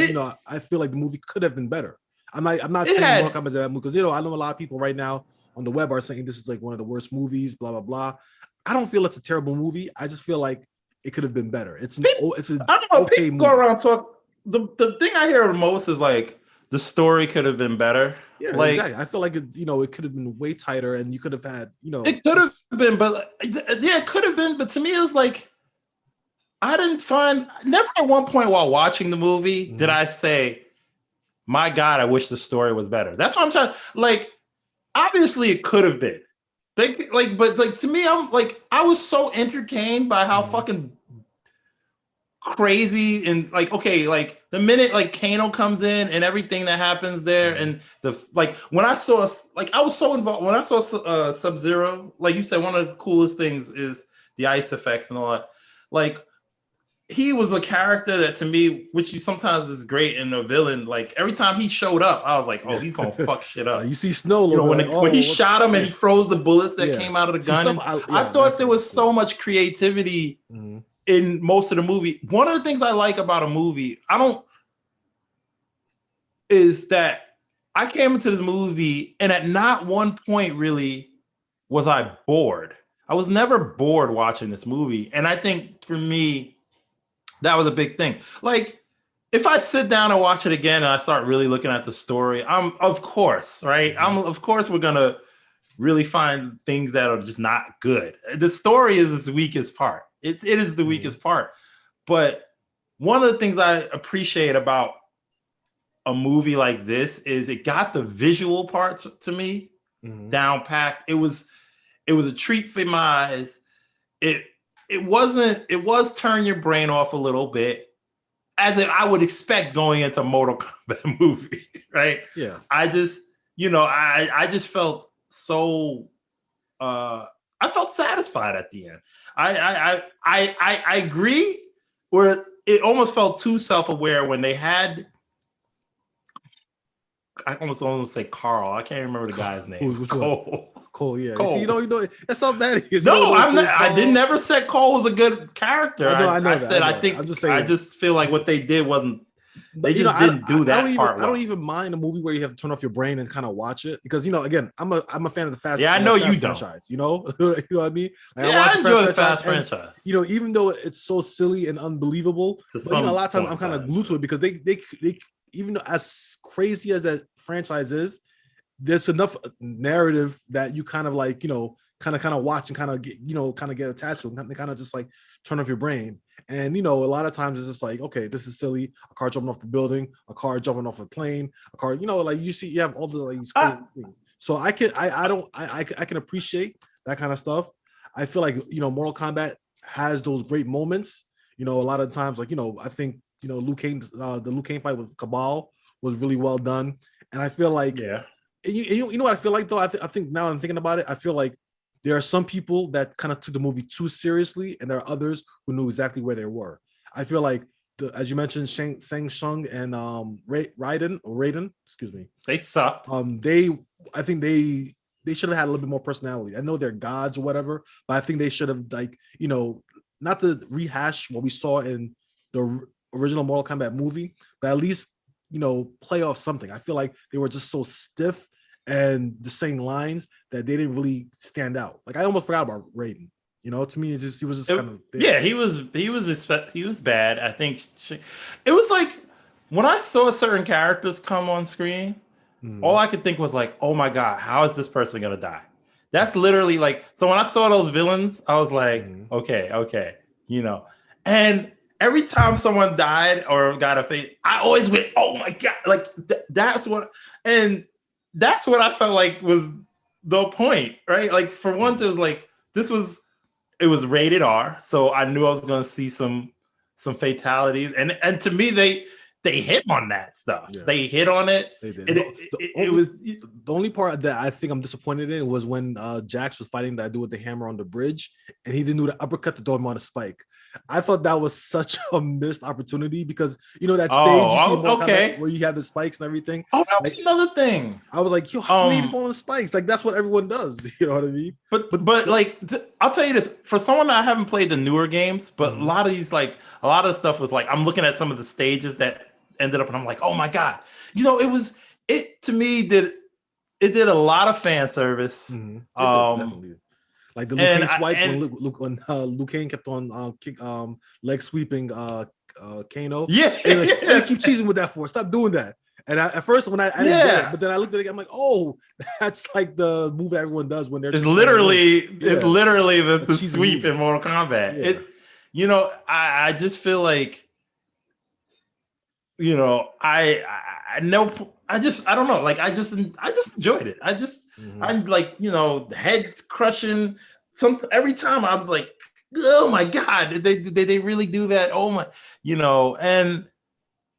I feel like the movie could have been better. I'm not saying Mortal Kombat is a bad movie because I know a lot of people right now on the web are saying this is like one of the worst movies. Blah blah blah. I don't feel it's a terrible movie. I just feel like it could have been better. It's an okay movie. Go around talk. The thing I hear the most is like the story could have been better. Yeah, like, exactly. I feel like it could have been way tighter, and you could have had It could have been, but it could have been. But to me, it was like I didn't find. Never at one point while watching the movie did I say, "My God, I wish the story was better." That's what I'm trying. Like, obviously, it could have been. But to me, I'm like, I was so entertained by how fucking crazy and like okay, like the minute like Kano comes in and everything that happens there, and the like when I saw like I was so involved when I saw Sub-Zero, like you said, one of the coolest things is the ice effects and all that. Like he was a character that to me, which you sometimes is great in a villain. Like every time he showed up, I was like, oh, he's gonna fuck shit up. You see Snow, you know, when, like, when he shot him and he froze the bullets that Yeah. came out of the See, gun. stuff I thought there was so much creativity in most of the movie. One of the things I like about a movie, is that I came into this movie and at not one point really was I bored. I was never bored watching this movie. And I think for me, that was a big thing. Like, if I sit down and watch it again and I start really looking at the story, of course, right? Of course, we're gonna really find things that are just not good. The story is its weakest part. It is the weakest part. But one of the things I appreciate about a movie like this is it got the visual parts to me down packed. It was a treat for my eyes. It was turn your brain off a little bit, as I would expect going into a Mortal Kombat movie, right? Yeah. I just, I just felt so I felt satisfied at the end. I agree where it almost felt too self-aware when they had I almost want to say Carl. I can't remember the guy's name. Cole, yeah. Cole. See, that's not bad. No, I didn't never said Cole was a good character. I said I think I just feel like what they did wasn't. They just didn't do that part. I don't even mind a movie where you have to turn off your brain and kind of watch it because again, I'm a fan of the Fast. Yeah, I know you don't. Franchise, you know what I mean? Like, I enjoy the Fast franchise. And, even though it's so silly and unbelievable, but, a lot of times I'm kind of glued to it because they even though as crazy as that franchise is, there's enough narrative that you kind of like, kind of watch and kind of get attached to it and kind of just like turn off your brain. And, a lot of times it's just like, okay, this is silly. A car jumping off the building, a car jumping off a plane, a car, like you have all the like these crazy things. So I can appreciate that kind of stuff. I feel like, Mortal Kombat has those great moments, a lot of times, like, I think, the Liu Kang fight with Cabal was really well done. And I feel like, you know what I feel like though? I think now I'm thinking about it, I feel like there are some people that kind of took the movie too seriously, and there are others who knew exactly where they were. I feel like, as you mentioned, Shang Tsung and Raiden, excuse me, they sucked. I think they should have had a little bit more personality. I know they're gods or whatever, but I think they should have, like, not to rehash what we saw in the original Mortal Kombat movie, but at least play off something. I feel like they were just so stiff and the same lines that they didn't really stand out. Like I almost forgot about Raiden. To me, he was just kind of there. Yeah, he was bad. I think it was like when I saw certain characters come on screen, all I could think was like, oh my god, how is this person gonna die? That's literally like, so when I saw those villains, I was like, okay, and every time someone died or got a fate, I always went, oh my god, like that's what I felt like was the point, right? Like for once, it was like it was rated R, so I knew I was going to see some fatalities, and to me they hit on that stuff. Yeah. They hit on it. They did. It was the only part that I think I'm disappointed in was when Jax was fighting that dude with the hammer on the bridge, and he didn't do the uppercut to throw him on a spike. I thought that was such a missed opportunity because that stage where you have the spikes and everything. Oh, that was another thing. I was like, yo, how can they fall on the spikes? Like that's what everyone does. You know what I mean? But like I'll tell you this, for someone that I haven't played the newer games, but a lot of the stuff was like, I'm looking at some of the stages that ended up and I'm like, oh my god, it to me did a lot of fan service. Definitely. Like the Liu Kang swipe when Liu Kang kept on leg sweeping Kano. Yeah, you keep cheesing with that for. Stop doing that. And at first when I didn't get it, but then I looked at it, I'm like, oh, that's like the move that everyone does when they're. It's literally the sweep in Mortal Kombat. Yeah. I just feel like, I don't know. Like I just enjoyed it. I'm like, heads crushing. Every time I was like, oh my God, did they really do that? Oh my, and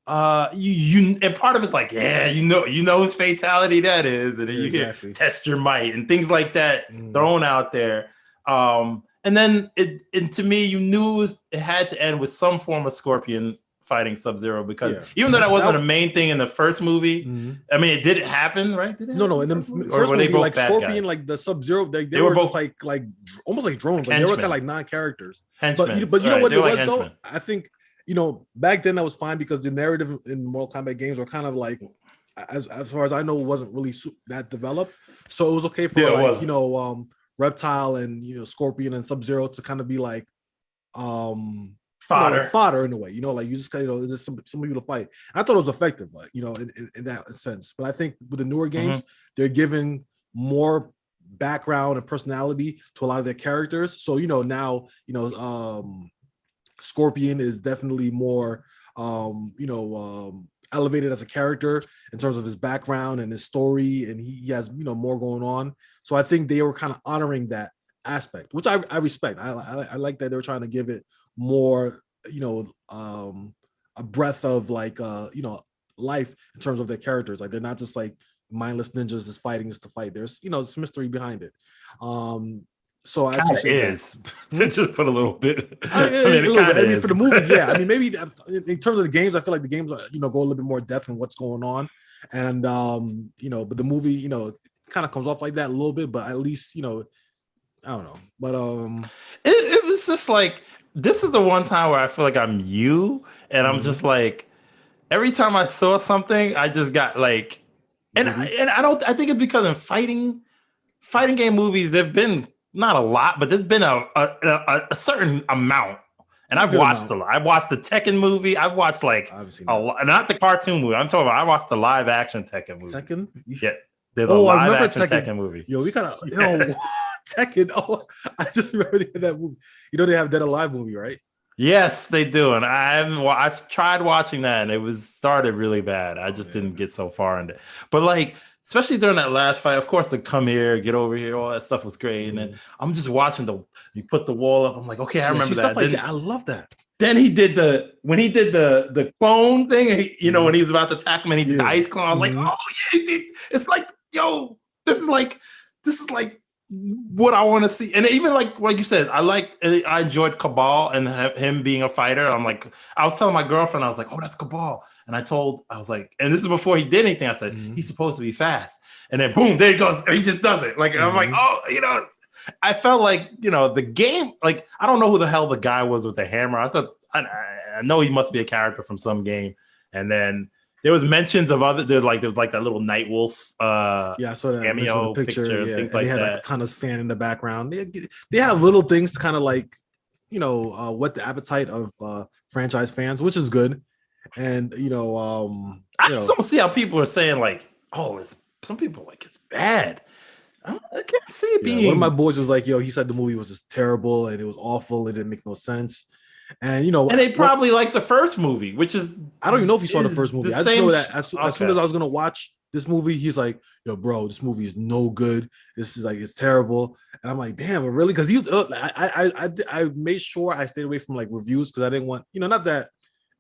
and part of it's like, yeah, whose fatality that is, and then Yeah, you hear exactly. test your might and things like that Mhm. thrown out there. And then and to me, you knew it had to end with some form of Scorpion fighting Sub-Zero, because Yeah. even though that wasn't a main thing in the first movie, Mhm. I mean, it did happen, right? Did it No, happen in the first movie? Or first were they movie, both like bad Scorpion, guys? like the Sub-Zero, they were were just both like almost like drones. Like they were kind of like non-characters. henchmen. But you know Right, what they it were like was though? henchmen. I think back then that was fine because the narrative in Mortal Kombat games were kind of like, as far as I know, wasn't really that developed. So it was okay for Yeah, it like wasn't. Reptile and Scorpion and Sub-Zero to kind of be like Fodder. like fodder in a way, like you just kind of there's some people to fight. And I thought it was effective, like in that sense. But I think with the newer games, they're giving more background and personality to a lot of their characters. So now Scorpion is definitely more elevated as a character in terms of his background and his story, and he has more going on. So I think they were kind of honoring that aspect, which I respect. I like that they're trying to give it more a breadth of like life in terms of their characters. Like they're not just like mindless ninjas just fighting just to fight. There's some mystery behind it. So I Kind of appreciate is. Just put a little bit. I mean, it kind of is for the movie, yeah. I mean, maybe in terms of the games, I feel like the games are, go a little bit more depth in what's going on, and but the movie, kind of comes off like that a little bit. But at least, I don't know. But it was just like, this is the one time where I feel like I'm you, and I'm just like, every time I saw something, I just got like, and I think it's because in fighting game movies, there've been not a lot, but there's been a certain amount. And I've watched a lot. I watched the Tekken movie. I've watched like a lot, not the cartoon movie. I'm talking about, I watched the live action Tekken movie. Tekken? Yeah. There's a live action Tekken movie. Yo, we gotta Tekken. Oh, I just remember that movie. They have Dead Alive movie, right? Yes, they do. And I've tried watching that, and it started really bad. I just didn't get so far into it. But like, especially during that last fight, of course, the come here, get over here, all that stuff was great. And then I'm just watching you put the wall up. I'm like, okay, I remember that. Stuff like that. I love that. Then when he did the clone thing, when he was about to attack him and he did the ice clone, I was like, oh yeah, it's like, yo, this is like what I want to see. And even like you said, I enjoyed Cabal and him being a fighter. I'm like, I was telling my girlfriend, I was like, oh, that's Cabal. And I was like, and this is before he did anything. I said, he's supposed to be fast. And then boom, there he goes. He just does it. Like, I'm like, oh, I felt like, the game, like, I don't know who the hell the guy was with the hammer. I thought, I know he must be a character from some game. And then there was mentions of there was like that little Night Wolf I saw that cameo picture yeah. things and like they had that. like a ton of fan in the background. They have little things to kind of like, whet the appetite of franchise fans, which is good. And I just don't see how people are saying like, oh, some people like it's bad. I can't see it being. One of my boys was like, yo, he said the movie was just terrible and it was awful. It didn't make no sense. And and they probably like the first movie, which is, I don't even know if he saw the first movie. I just know that as soon as I was gonna watch this movie, he's like, yo, bro, this movie is no good. This is like, it's terrible. And I'm like, damn, really? Because I made sure I stayed away from like reviews because I didn't want, not that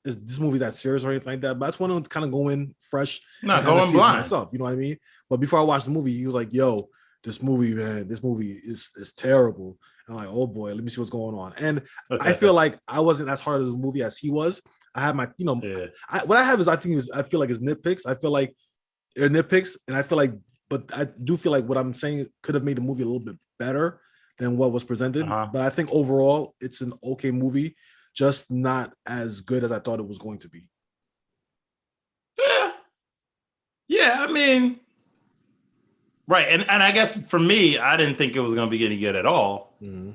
this movie that serious or anything like that, but I just wanted to kind of go in fresh, not going blind myself. You know what I mean? But before I watched the movie, he was like, yo, this movie is terrible. I'm like, oh boy, let me see what's going on. And I feel like I wasn't as hard as the movie as he was. I have my, what I have is I feel like it's nitpicks. I feel like they're nitpicks, and I feel like, but I do feel like what I'm saying could have made the movie a little bit better than what was presented. But I think overall it's an okay movie, just not as good as I thought it was going to be. Yeah, I mean, right, and I guess for me, I didn't think it was going to be any good at all. In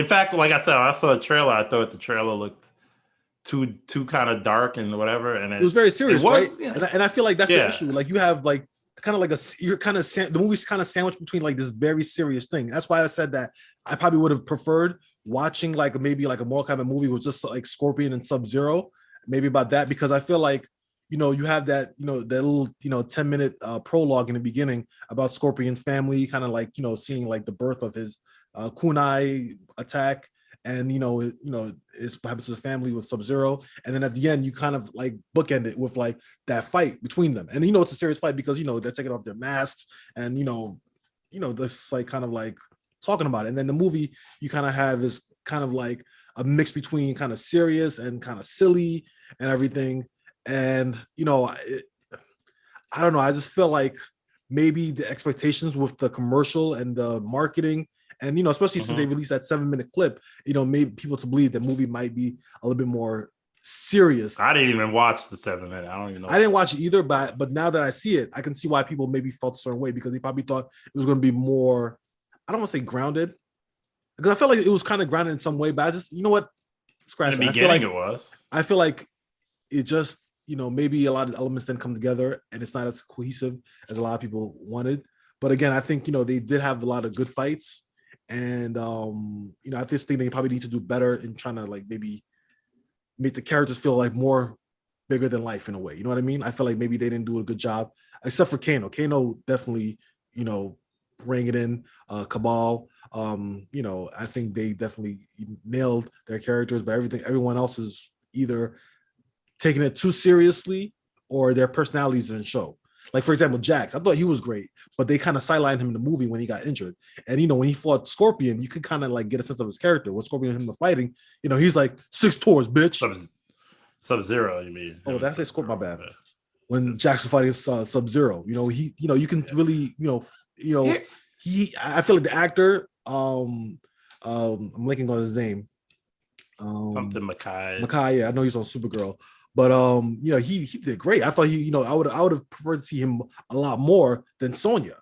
fact, like I said, I saw a trailer. I thought the trailer looked too kind of dark and whatever, and it was very serious, right? Yeah. And I feel like that's the issue. Like you have like kind of like the movie's kind of sandwiched between like this very serious thing. That's why I said that I probably would have preferred watching like maybe like a Mortal Kombat movie with just like Scorpion and Sub-Zero, maybe about that, because I feel like you have that that little 10-minute prologue in the beginning about Scorpion's family, kind of like seeing like the birth of his kunai attack, and it's what happens to the family with Sub-Zero, and then at the end you kind of like bookend it with like that fight between them, and it's a serious fight because they're taking off their masks, and this like kind of like talking about it, and then the movie you kind of have is kind of like a mix between kind of serious and kind of silly and everything, and I don't know, I just feel like maybe the expectations with the commercial and the marketing, and especially since they released that 7-minute clip, made people to believe the movie might be a little bit more serious. I didn't even watch the 7-minute. I don't even know. I didn't watch it either, but now that I see it, I can see why people maybe felt a certain way, because they probably thought it was going to be more, I don't want to say grounded, because I felt like it was kind of grounded in some way, but I just, scratch in the it. beginning it was. I feel like it just, maybe a lot of elements didn't come together and it's not as cohesive as a lot of people wanted. But again, I think, they did have a lot of good fights. And, I just think they probably need to do better in trying to like maybe make the characters feel like more bigger than life in a way. You know what I mean? I feel like maybe they didn't do a good job, except for Kano. Kano definitely, bring it in. Cabal, I think they definitely nailed their characters, but everyone else is either taking it too seriously or their personalities didn't show. Like, for example, Jax, I thought he was great, but they kind of sidelined him in the movie when he got injured. And, when he fought Scorpion, you could kind of like get a sense of his character. When Scorpion and him were fighting, he's like 6 tours, bitch. Sub-Zero, you mean? Oh, that's a Scorpion, my bad. When Jax was fighting Sub-Zero, he, you can really, I feel like the actor, I'm blanking on his name. Something Makai. Makai, yeah, I know he's on Supergirl. But he did great. I thought he, I would have preferred to see him a lot more than Sonya.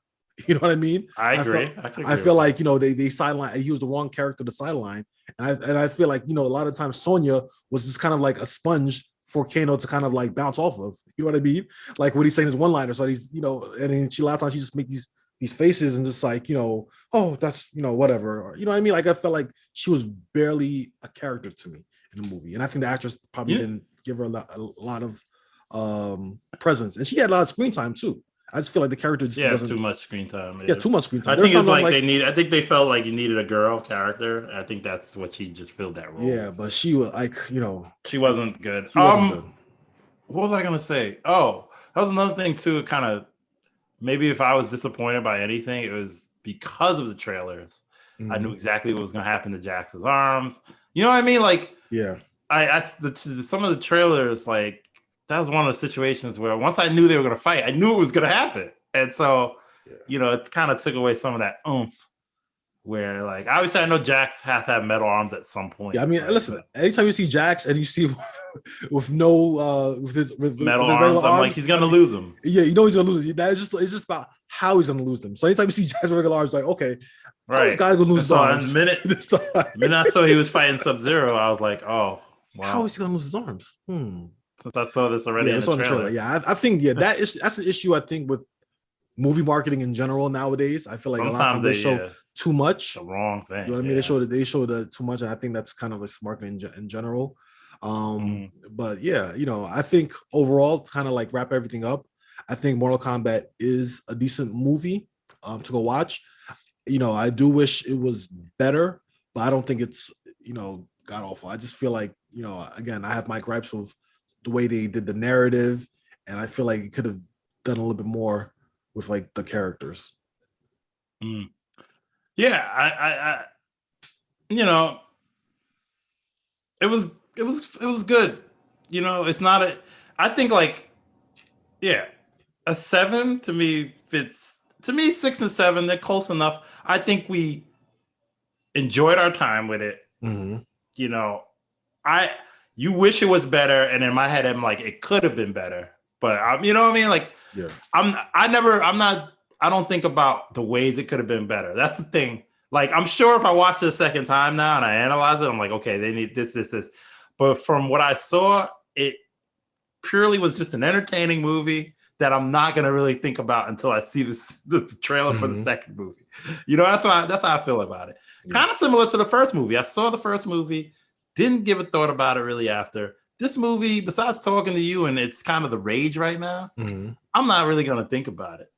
You know what I mean? I agree. I feel like they sideline. He was the wrong character to sideline, and I feel like a lot of times Sonya was just kind of like a sponge for Kano to kind of like bounce off of. You know what I mean? Like when he's saying his one-liner, so he's and then a lot of times she just make these faces and just like oh, that's whatever, or what I mean? Like I felt like she was barely a character to me in the movie, and I think the actress probably didn't give her a lot of presence, and she had a lot of screen time too. I just feel like the character just wasn't too much screen time. Yeah, too much screen time. I think it's like I think they felt like you needed a girl character. I think that's what she just filled that role. Yeah, but she was like, she wasn't good. She wasn't good. What was I gonna say? Oh, that was another thing too. Kind of maybe if I was disappointed by anything, it was because of the trailers. Mm-hmm. I knew exactly what was gonna happen to Jax's arms. You know what I mean? Like, yeah. Some of the trailers, like that was one of the situations where once I knew they were going to fight, I knew it was going to happen, and so it kind of took away some of that oomph. Where like obviously I know Jax has to have metal arms at some point. Yeah, I mean, right? Listen, anytime you see Jax and you see with no with metal arms, I'm like he's going to lose them. Yeah, he's going to lose. It's just about how he's going to lose them. So anytime you see Jax with regular arms, like okay. Right. This guy's gonna lose his arms. The minute I saw he was fighting Sub-Zero, I was like, oh, wow. How is he gonna lose his arms? Since I saw this already in the trailer. Yeah, I think that's an issue I think with movie marketing in general nowadays. I feel like sometimes a lot of times they show too much. The wrong thing. You know what I mean? They show too much, and I think that's kind of like marketing in general. But yeah, I think overall to kind of like wrap everything up, I think Mortal Kombat is a decent movie to go watch. I do wish it was better, but I don't think it's, god awful. I just feel like, again, I have my gripes with the way they did the narrative, and I feel like it could have done a little bit more with like the characters. Yeah, I it was good. It's not I think like, a 7 to me fits. To me, 6 and 7, they're close enough. I think we enjoyed our time with it. Mm-hmm. You wish it was better, and in my head, I'm like, it could have been better. But you know what I mean? Like, yeah. I don't think about the ways it could have been better. That's the thing. Like, I'm sure if I watch it a second time now and I analyze it, I'm like, okay, they need this. But from what I saw, it purely was just an entertaining movie that I'm not gonna really think about until I see the trailer for the second movie. That's how I feel about it. Yeah. Kind of similar to the first movie. I saw the first movie, didn't give a thought about it really after. This movie, besides talking to you, and it's kind of the rage right now, I'm not really gonna think about it.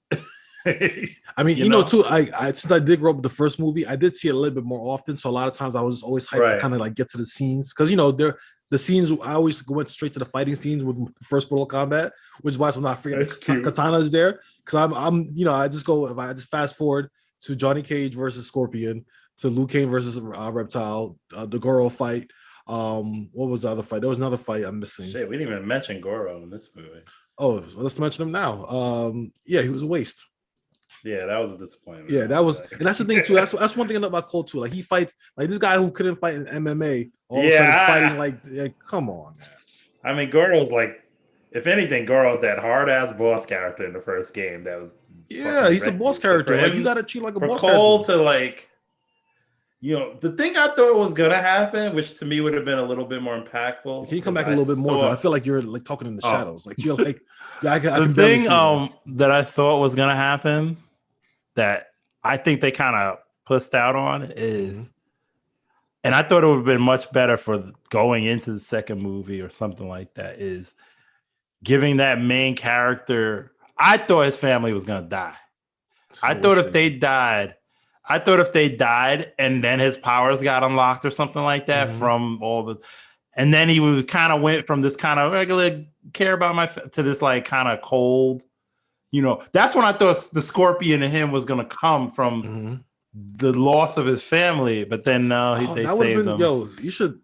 I mean, you know, too. I since I did grow up with the first movie, I did see it a little bit more often. So a lot of times I was always hyped to kind of like get to the scenes because you know the scenes. I always went straight to the fighting scenes with the first Mortal Kombat, which is why I'm not forgetting Katana is there because I'm you know I just fast forward to Johnny Cage versus Scorpion, to Liu Kang versus Reptile, the Goro fight. What was the other fight? There was another fight I'm missing. Shit, we didn't even mention Goro in this movie. Oh, so let's mention him now. Yeah, he was a waste. Yeah, that was a disappointment. Yeah, that was, and that's the thing too. That's one thing about Cole too. Like he fights like this guy who couldn't fight in MMA. All of a sudden, fighting like, come on, man. I mean, Goro's like, if anything, Goro's that hard ass boss character in the first game. That was he's a boss character. Like you gotta treat like a boss Cole character. To like, you know, the thing I thought was gonna happen, which to me would have been a little bit more impactful. Can you come back a little bit more? Though? I feel like you're like talking in the shadows. Like you're like, the thing that I thought was gonna happen that I think they kind of pussed out on is, and I thought it would have been much better for going into the second movie or something like that, is giving that main character. I thought his family was gonna die. I thought if they died and then his powers got unlocked or something like that from all the, and then he was kind of went from this kind of regular care about my to this like kind of cold, you know, that's when I thought the Scorpion in him was going to come from the loss of his family, but then they saved him. Yo, you should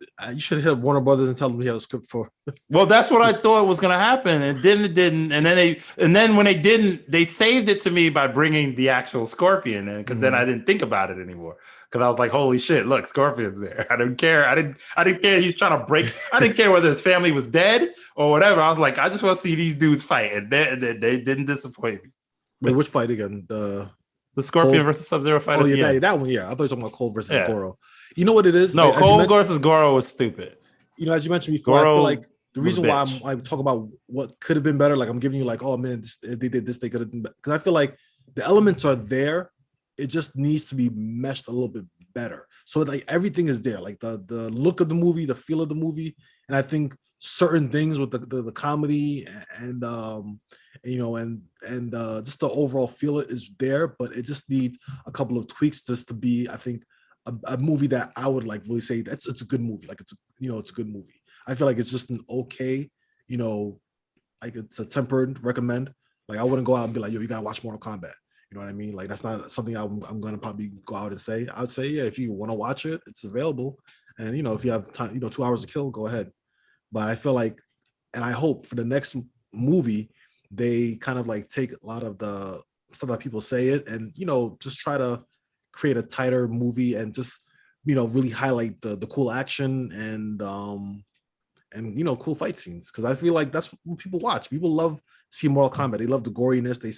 hit Warner Brothers and tell them he had a script for. Well, that's what I thought was going to happen, and then it didn't. And then when they didn't, they saved it to me by bringing the actual Scorpion in, because then I didn't think about it anymore. Because I was like, holy shit, look, Scorpion's there. I didn't care. I didn't care he's trying to break. I didn't care whether his family was dead or whatever. I was like, I just want to see these dudes fight. And they didn't disappoint me. Wait, which fight again? The Scorpion versus Sub-Zero fight. Oh, yeah, that one, yeah. I thought you were talking about Cole versus Goro. You know what it is? No, Cole versus Goro was stupid. You know, as you mentioned before, I feel like the reason why I'm talking about what could have been better, like I'm giving you like, oh man, they did this, they could have done better. Because I feel like the elements are there. It just needs to be meshed a little bit better. So like everything is there, like the look of the movie, the feel of the movie, and I think certain things with the comedy and you know and just the overall feel is there, but it just needs a couple of tweaks just to be, I think, a movie that I would like really say it's a good movie. Like it's a good movie. I feel like it's just an okay, you know, like it's a tempered recommend. Like I wouldn't go out and be like, yo, you gotta watch Mortal Kombat. You know what I mean? Like that's not something I'm gonna probably go out and say. I would say, yeah, if you want to watch it, it's available. And you know, if you have time, 2 hours to kill, go ahead. But I feel like, and I hope for the next movie, they kind of like take a lot of the stuff that people say it and, you know, just try to create a tighter movie and just, you know, really highlight the cool action and you know, cool fight scenes. Cause I feel like that's what people watch. People love seeing Mortal Kombat. They love the goriness. They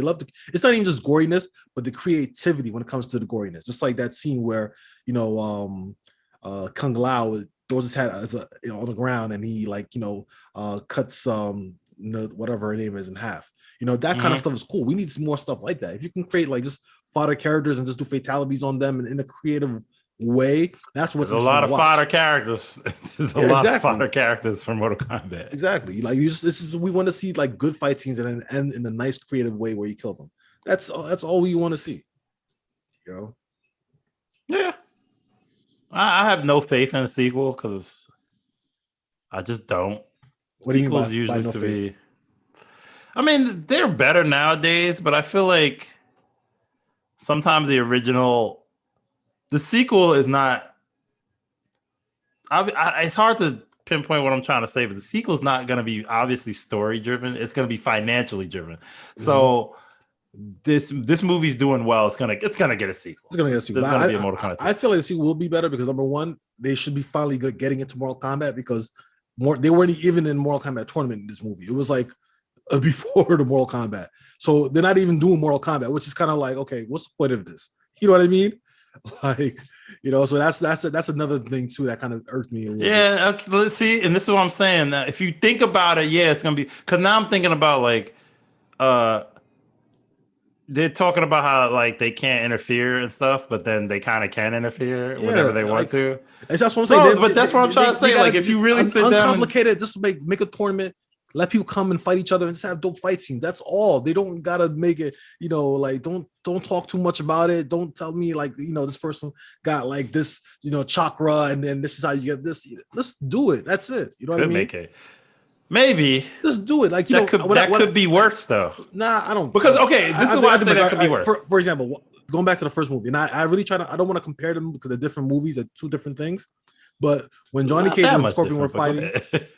love it's not even just goriness, but the creativity when it comes to the goriness. Just like that scene where, you know, Kung Lao throws his head as on the ground and he like, you know, cuts whatever her name is in half. You know, that kind of stuff is cool. We need some more stuff like that. If you can create like just fodder characters and just do fatalities on them and in a creative way, that's what's a lot of fodder characters. There's a lot of fodder characters from Mortal Kombat. Exactly. Like we want to see like good fight scenes and end in a nice creative way where you kill them. That's all we want to see. You know? Yeah. I have no faith in a sequel because I just don't. What Sequels do you mean by usually no to faith? be. I mean, they're better nowadays, but I feel like sometimes the sequel is not. It's hard to pinpoint what I'm trying to say, but the sequel is not going to be obviously story driven. It's going to be financially driven. So this movie's doing well. It's gonna get a sequel. It's gonna get a sequel. There's gonna be a Mortal Kombat. I feel like the sequel will be better because number one, they should be finally getting into Mortal Kombat because they weren't even in Mortal Kombat tournament in this movie. It was like before the Mortal Kombat. So they're not even doing Mortal Kombat, which is kind of like, okay, what's the point of this? You know what I mean? Like, you know, so that's another thing too that kind of irked me a little bit. Okay, let's see. And this is what I'm saying. That if you think about it, yeah, it's gonna be because now I'm thinking about like they're talking about how like they can't interfere and stuff, but then they kind of can interfere whenever they want to. That's what I'm saying. But that's what I'm trying to say. Like, if you really sit down, uncomplicated, just make a tournament, Let people come and fight each other and just have dope fight scenes. That's all. They don't gotta make it, like don't talk too much about it. Don't tell me like, this person got like this, chakra, and then this is how you get this. Let's do it. That's it. You know what I Could mean? make it. Maybe Just do it. Like that could be worse though. Nah, I don't. Because okay, this is why I say that could be worse. For example, going back to the first movie, and I really try to. I don't want to compare them because they're different movies. They're two different things. But when Johnny Cage and Scorpion were fighting,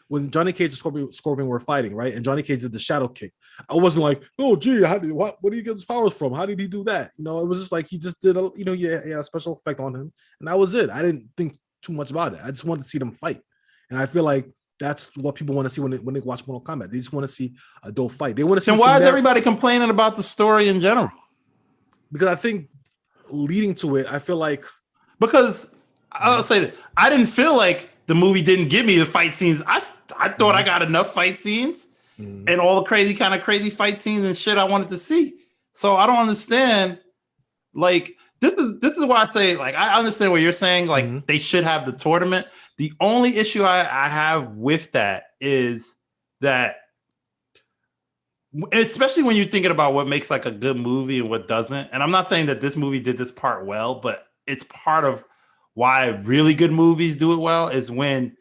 when Johnny Cage and Scorpion were fighting, right, and Johnny Cage did the shadow kick, I wasn't like, oh, gee, where did he get his powers from? How did he do that? It was just like he just did a special effect on him, and that was it. I didn't think too much about it. I just wanted to see them fight, and I feel like that's what people want to see when they watch Mortal Kombat. They just want to see a dope fight. They want to see. And why is everybody complaining about the story in general? Because I think leading to it, I feel like I'll say that I didn't feel like the movie didn't give me the fight scenes. I thought I got enough fight scenes and all the crazy fight scenes and shit I wanted to see. So I don't understand. Like this is why I say, like, I understand what you're saying. Like they should have the tournament. The only issue I have with that is that, especially when you're thinking about what makes like a good movie and what doesn't. And I'm not saying that this movie did this part well, but it's part of why really good movies do it well is when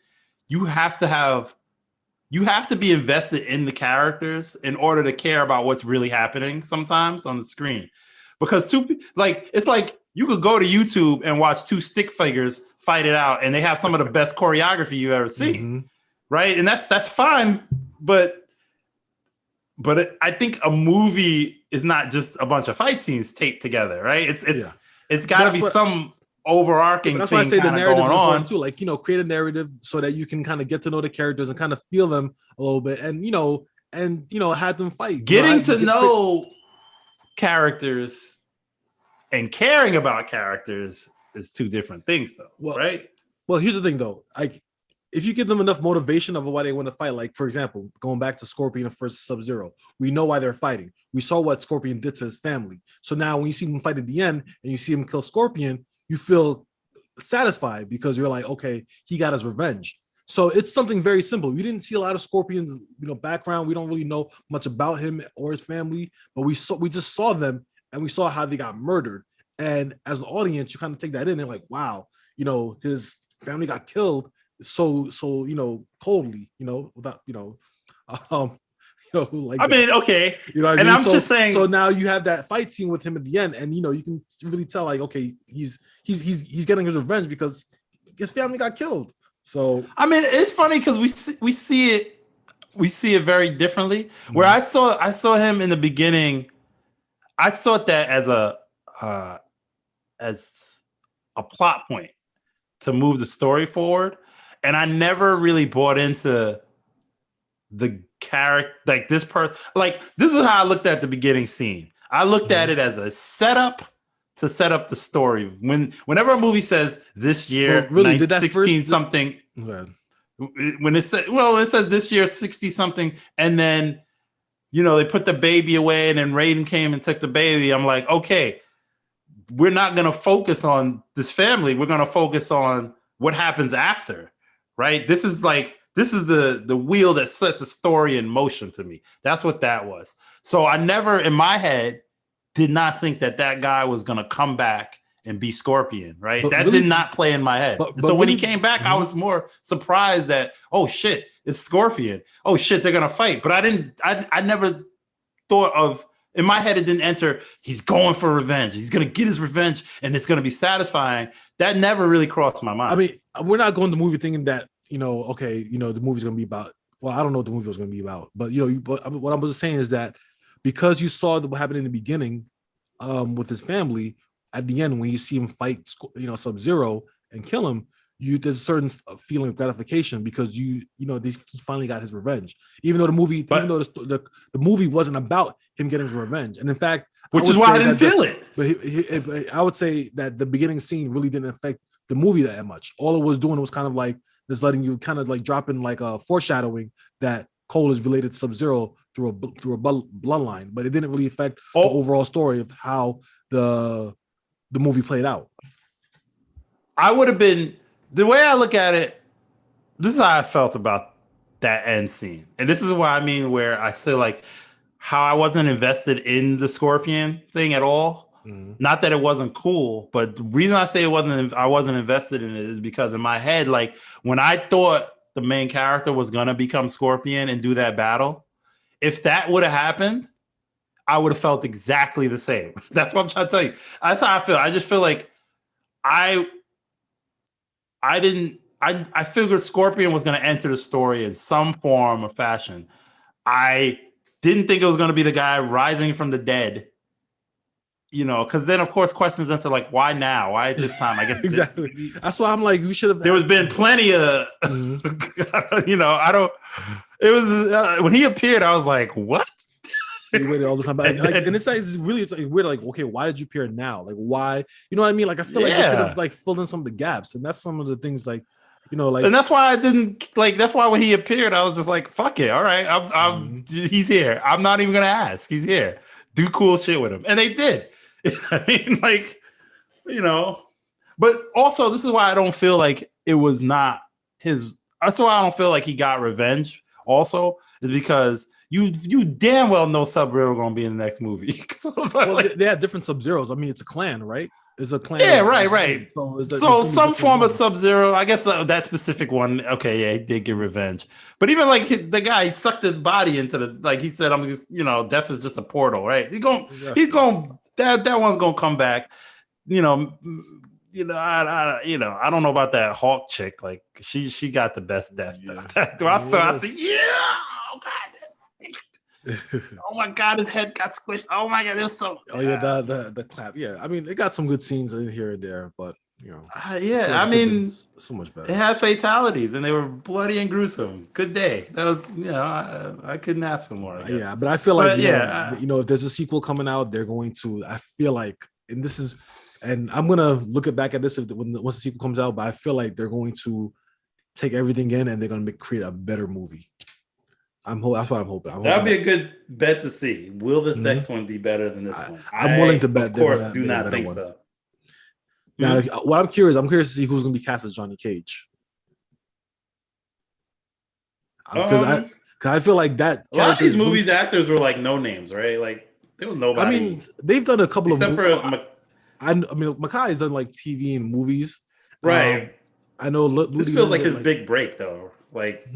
you have to be invested in the characters in order to care about what's really happening sometimes on the screen. Because it's like you could go to YouTube and watch two stick figures fight it out, and they have some of the best choreography you've ever seen, right? And that's fine, but I think a movie is not just a bunch of fight scenes taped together, right? It's got to be some overarching that's thing why I say the narrative going is important on too. Like, create a narrative so that you can kind of get to know the characters and kind of feel them a little bit, and have them fight. Getting to know characters and caring about characters is two different things, though, right? Well, here's the thing, though. Like, if you give them enough motivation of why they want to fight, like, for example, going back to Scorpion versus Sub-Zero, we know why they're fighting. We saw what Scorpion did to his family. So now when you see them fight at the end and you see him kill Scorpion, you feel satisfied because you're like, okay, he got his revenge. So it's something very simple. We didn't see a lot of Scorpion's, background. We don't really know much about him or his family, but we just saw them and we saw how they got murdered. And as an audience, you kind of take that in and like, wow, his family got killed so coldly, without like I mean, okay, what I and mean? I'm just saying. So now you have that fight scene with him at the end, and you can really tell, like, okay, he's getting his revenge because his family got killed. So I mean, it's funny because we see it very differently. Where I saw him in the beginning, I saw that as a plot point to move the story forward, and I never really bought into the character, like this person. Like, this is how I looked at the beginning scene. I looked at it as a setup to set up the story. Whenever a movie says this year, really, 16 something, when it says, it says this year 60 something, and then they put the baby away, and then Raiden came and took the baby. I'm like, okay, we're not going to focus on this family. We're going to focus on what happens after, right? This is the wheel that set the story in motion to me. That's what that was. So I never, in my head, did not think that guy was going to come back and be Scorpion, right? That really did not play in my head. But so when he came back, I was more surprised that, oh shit, it's Scorpion. Oh shit, they're going to fight. But I never thought of, in my head, it didn't enter, he's going for revenge. He's going to get his revenge and it's going to be satisfying. That never really crossed my mind. I mean, we're not going to the movie thinking that, okay, the movie's going to be about, well, I don't know what the movie was going to be about, but, but what I was saying is that because you saw what happened in the beginning with his family, at the end, when you see him fight, Sub-Zero and kill him, there's a certain feeling of gratification because he finally got his revenge. Even though the movie, the movie wasn't about him getting his revenge, and in fact, which is why I didn't feel it. But I would say that the beginning scene really didn't affect the movie that much. All it was doing was kind of like just letting you kind of like drop in like a foreshadowing that Cole is related to Sub-Zero through a bloodline, but it didn't really affect the overall story of how the movie played out. I would have been, the way I look at it, this is how I felt about that end scene. And this is what I mean, where I say like how I wasn't invested in the Scorpion thing at all. Mhm. Not that it wasn't cool, but the reason I say I wasn't invested in it is because in my head, like when I thought the main character was gonna become Scorpion and do that battle, if that would have happened, I would have felt exactly the same. That's what I'm trying to tell you. That's how I feel. I just feel like I didn't. I figured Scorpion was going to enter the story in some form or fashion. I didn't think it was going to be the guy rising from the dead. You know, because then of course questions into like why now? Why at this time? I guess Exactly. That's why I'm like, we should have. there was been plenty of. You know, I don't. It was when he appeared. I was like, what? So you waited all the time, but like, and it's like weird. Like, okay, why did you appear now? Like, why? You know what I mean? Like, I feel like they could have like filled in some of the gaps, and that's some of the things like, you know, like, and that's why I didn't like. That's why when he appeared, I was just like, fuck it, all right, he's here. I'm not even gonna ask. He's here. Do cool shit with him, and they did. I mean, like, you know, but also this is why I don't feel like it was not his. That's why I don't feel like he got revenge. Also, is because you damn well know Sub-Zero gonna be in the next movie. Well, they had different Sub-Zeros. I mean, it's a clan, right? It's a clan. Yeah, right. So some form of Sub-Zero. I guess that specific one. Okay, yeah, he did get revenge. But even like the guy, he sucked his body into the. Like he said, I'm just, you know, death is just a portal, right? He's going. That one's gonna come back. You know. I don't know about that Hawk chick. Like she got the best death. Yeah. I said, yeah. Oh God. Oh my God, his head got squished. Oh my God, there's so. Oh yeah, the clap. Yeah, I mean, it got some good scenes in here and there, but you know. I mean, so much better. It had fatalities and they were bloody and gruesome. Good day. That was, you know, I couldn't ask for more. Yeah, but I feel like you know, if there's a sequel coming out, they're going to. I feel like, and this is. And I'm gonna look back at this once the sequel comes out, but I feel like they're going to take everything in and they're gonna create a better movie. That's what I'm hoping. That'd be a good bet to see. Will this next one be better than this one? I'm willing to bet. Of course, do not think so. Now, what I'm curious to see who's gonna be cast as Johnny Cage. Because I feel like that. A lot of these movies actors were like no names, right? Like there was nobody. I mean, they've done a couple except for. I mean, Makai has done like TV and movies, right? I know. This feels like his big break, though. Like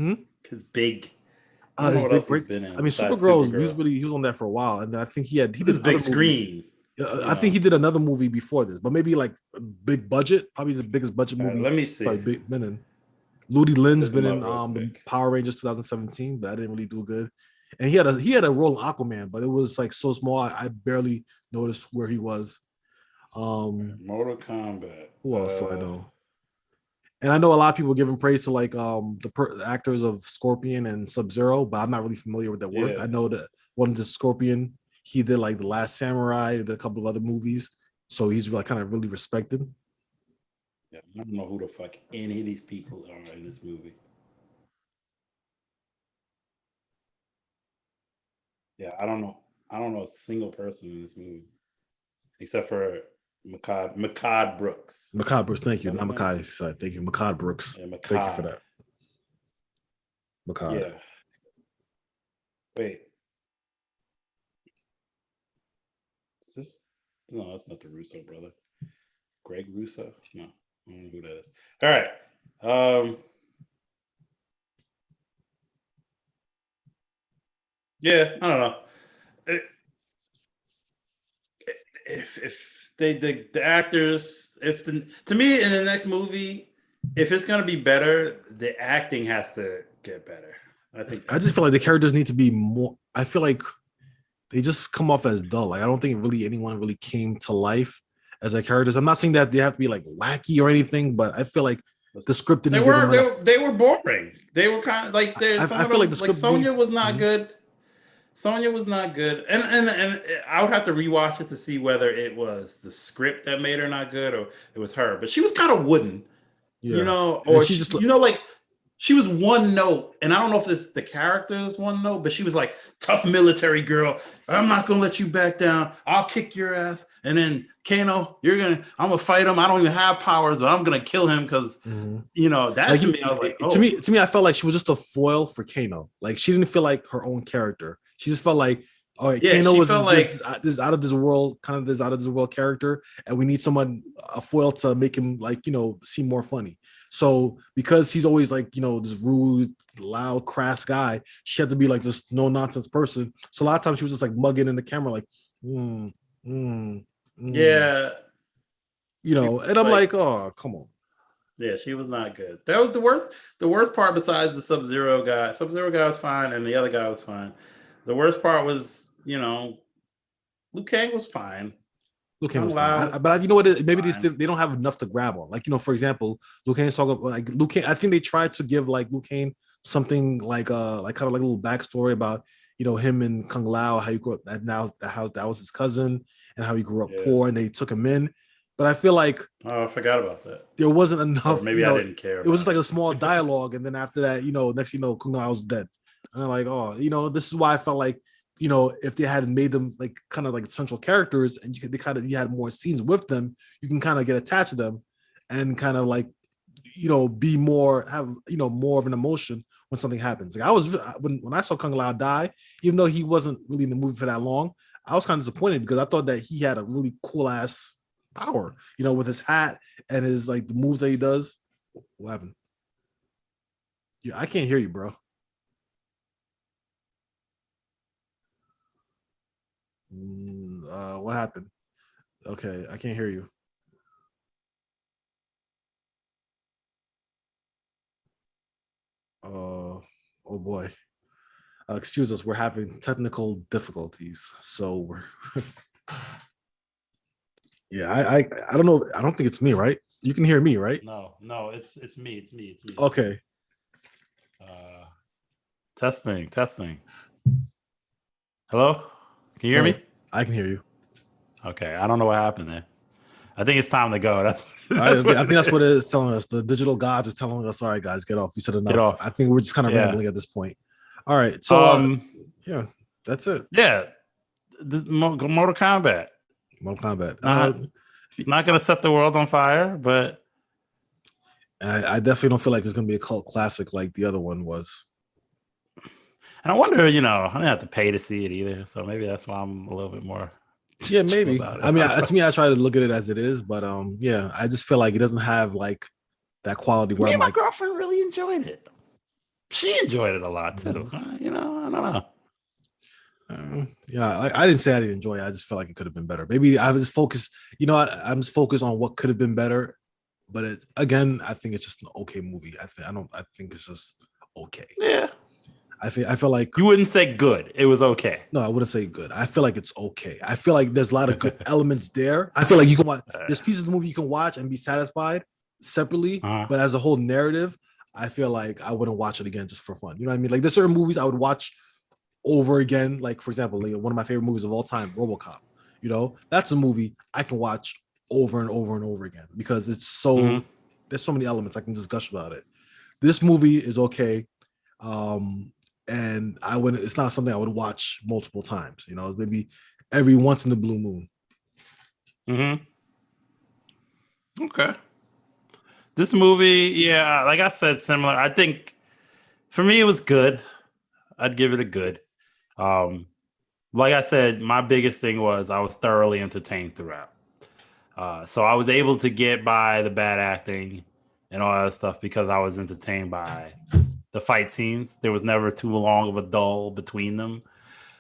his big. His big break. I mean, Supergirl. He was on that for a while, and then I think he did big screen. I think he did another movie before this, but maybe like a big budget, probably the biggest budget movie. Let me see. Been in. Ludi Lynn's been in the Power Rangers 2017, but I didn't really do good. And he had a role in Aquaman, but it was like so small, I barely noticed where he was. Mortal Kombat. Who else do I know? And I know a lot of people giving praise to like the actors of Scorpion and Sub-Zero, but I'm not really familiar with their work. I know that one of the Scorpion, he did like The Last Samurai, did a couple of other movies, so he's like kind of really respected. Yeah, I don't know who the fuck any of these people are in this movie. Yeah, I don't know a single person in this movie except for Makad Brooks. Makad Brooks, thank you. Not Makai. Sorry, thank you. Makad Brooks. Yeah, thank you for that. Makad. Yeah. Wait. Is this? No, that's not the Russo brother. Greg Russo? No, I don't know who that is. All right. Yeah, I don't know. If the actors, to me in the next movie, if it's gonna be better, the acting has to get better. I just feel like the characters need to be more. I feel like they just come off as dull. Like I don't think really anyone really came to life as like characters. I'm not saying that they have to be like wacky or anything, but I feel like the script didn't. They were boring. They were kind of like I feel like the script Sonya was not good. Sonya was not good, and I would have to rewatch it to see whether it was the script that made her not good or it was her. But she was kind of wooden, you know, or she just, you know, like she was one note, and I don't know if this the character is one note, but she was like, tough military girl. I'm not gonna let you back down. I'll kick your ass. And then Kano, I'm gonna fight him. I don't even have powers, but I'm gonna kill him because that Like to me, I was like, to me, I felt like she was just a foil for Kano. Like she didn't feel like her own character. She just felt like, all right, Kano was this out of this world, kind of this out of this world character, and we need someone a foil to make him like seem more funny. So because he's always like this rude, loud, crass guy, she had to be like this no nonsense person. So a lot of times she was just like mugging in the camera, like, yeah, and I'm like, oh, come on. Yeah, she was not good. That was the worst. The worst part, besides the Sub-Zero guy. Sub-Zero guy was fine, and the other guy was fine. The worst part was, Liu Kang was fine. Liu Kang was fine. But you know what? Maybe they don't have enough to grab on. Like, for example, Liu Kang's talking about like Liu Kang. I think they tried to give like Liu Kang something like kind of like a little backstory about him and Kung Lao, how he grew up. That was his cousin, and how he grew up poor, and they took him in. But I feel like I forgot about that. There wasn't enough. Or maybe I didn't care. It was just like a small dialogue, and then after that, next Kung Lao was dead. And I'm like, oh, this is why I felt like, if they had made them like kind of like central characters, and you had more scenes with them, you can kind of get attached to them, and kind of like, be more more of an emotion when something happens. Like I was when I saw Kung Lao die, even though he wasn't really in the movie for that long, I was kind of disappointed because I thought that he had a really cool ass power, with his hat and his like the moves that he does. What happened? Yeah, I can't hear you, bro. What happened? Okay, I can't hear you. Oh boy. Excuse us, we're having technical difficulties, so we're yeah, I don't know. I don't think it's me, right? You can hear me, right? No, it's me. It's me. Okay. Testing. Hello? Can you hear me? I can hear you. Okay, I don't know what happened there. I think it's time to go. I think that's what it is telling us. The digital gods is telling us, all right, guys, get off. You said enough. Get off. I think we're just kind of rambling at this point. All right. So yeah, that's it. Yeah. Mortal Kombat. Not going to set the world on fire, but I definitely don't feel like it's going to be a cult classic like the other one was. And I wonder, I didn't have to pay to see it either, so maybe that's why I'm a little bit more. Yeah, maybe. I mean, to me, I try to look at it as it is, but yeah, I just feel like it doesn't have like that quality. Where my girlfriend really enjoyed it. She enjoyed it a lot too. I don't know. Yeah, I didn't say I didn't enjoy it. I just felt like it could have been better. Maybe I was focused. I'm just focused on what could have been better. But again, I think it's just an okay movie. I think it's just okay. Yeah. I feel like you wouldn't say good. It was okay. No, I wouldn't say good. I feel like it's okay. I feel like there's a lot of good elements there. I feel like you can watch. There's pieces of the movie you can watch and be satisfied separately, but as a whole narrative, I feel like I wouldn't watch it again just for fun. You know what I mean? Like there's certain movies I would watch over again. Like for example, like one of my favorite movies of all time, RoboCop. That's a movie I can watch over and over and over again because it's so there's so many elements I can just gush about it. This movie is okay. And I wouldn't. It's not something I would watch multiple times. Maybe every once in the blue moon. Okay. This movie, yeah, like I said, similar. I think for me it was good. I'd give it a good. Like I said, my biggest thing was I was thoroughly entertained throughout. So I was able to get by the bad acting and all that stuff because I was entertained by the fight scenes. There was never too long of a dull between them.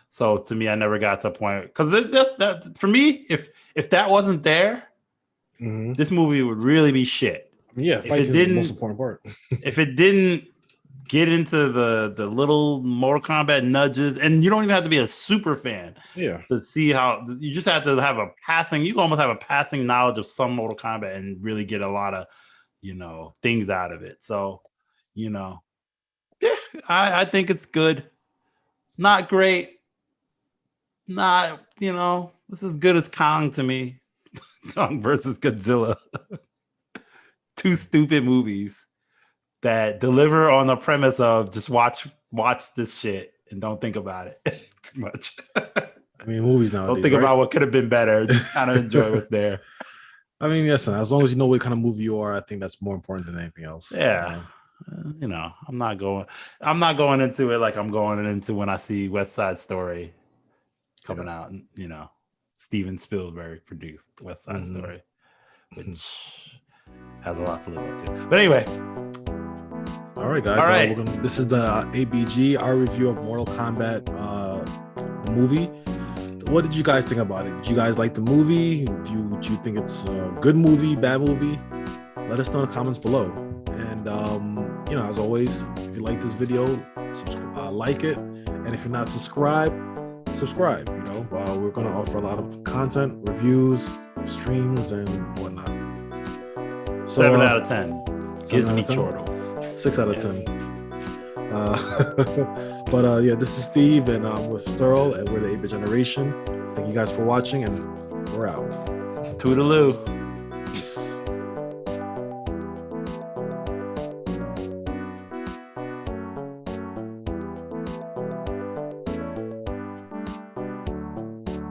So to me, I never got to a point because that for me, if that wasn't there, this movie would really be shit. Yeah, fight is the most important part. If it didn't get into the little Mortal Kombat nudges, and you don't even have to be a super fan, to see how you just have to have a passing. You almost have a passing knowledge of some Mortal Kombat and really get a lot of things out of it. So yeah, I think it's good. Not great. Not this is good as Kong to me. Kong versus Godzilla. Two stupid movies that deliver on the premise of just watch this shit and don't think about it too much. I mean, movies nowadays. Don't think about what could have been better. Just kind of enjoy what's there. I mean, yes, as long as you know what kind of movie you are, I think that's more important than anything else. Yeah. You know, I'm not going into it like I'm going into when I see West Side Story coming out. And, you know, Steven Spielberg produced West Side Story, which has a lot to live up to. But anyway. All right, guys. All right. This is the 8BG, our review of Mortal Kombat, the movie. What did you guys think about it? Did you guys like the movie? Do you think it's a good movie, bad movie? Let us know in the comments below. And you know, as always, if you like this video, like it. And if you're not subscribed, subscribe. You know, we're going to offer a lot of content, reviews, streams, and whatnot. So, 7 out of 10. Gives me 10? chortles. 6 out of 10. But yeah, this is Steve, and I'm with Sterl, and we're the 8-bit generation. Thank you guys for watching, and we're out. Toodaloo.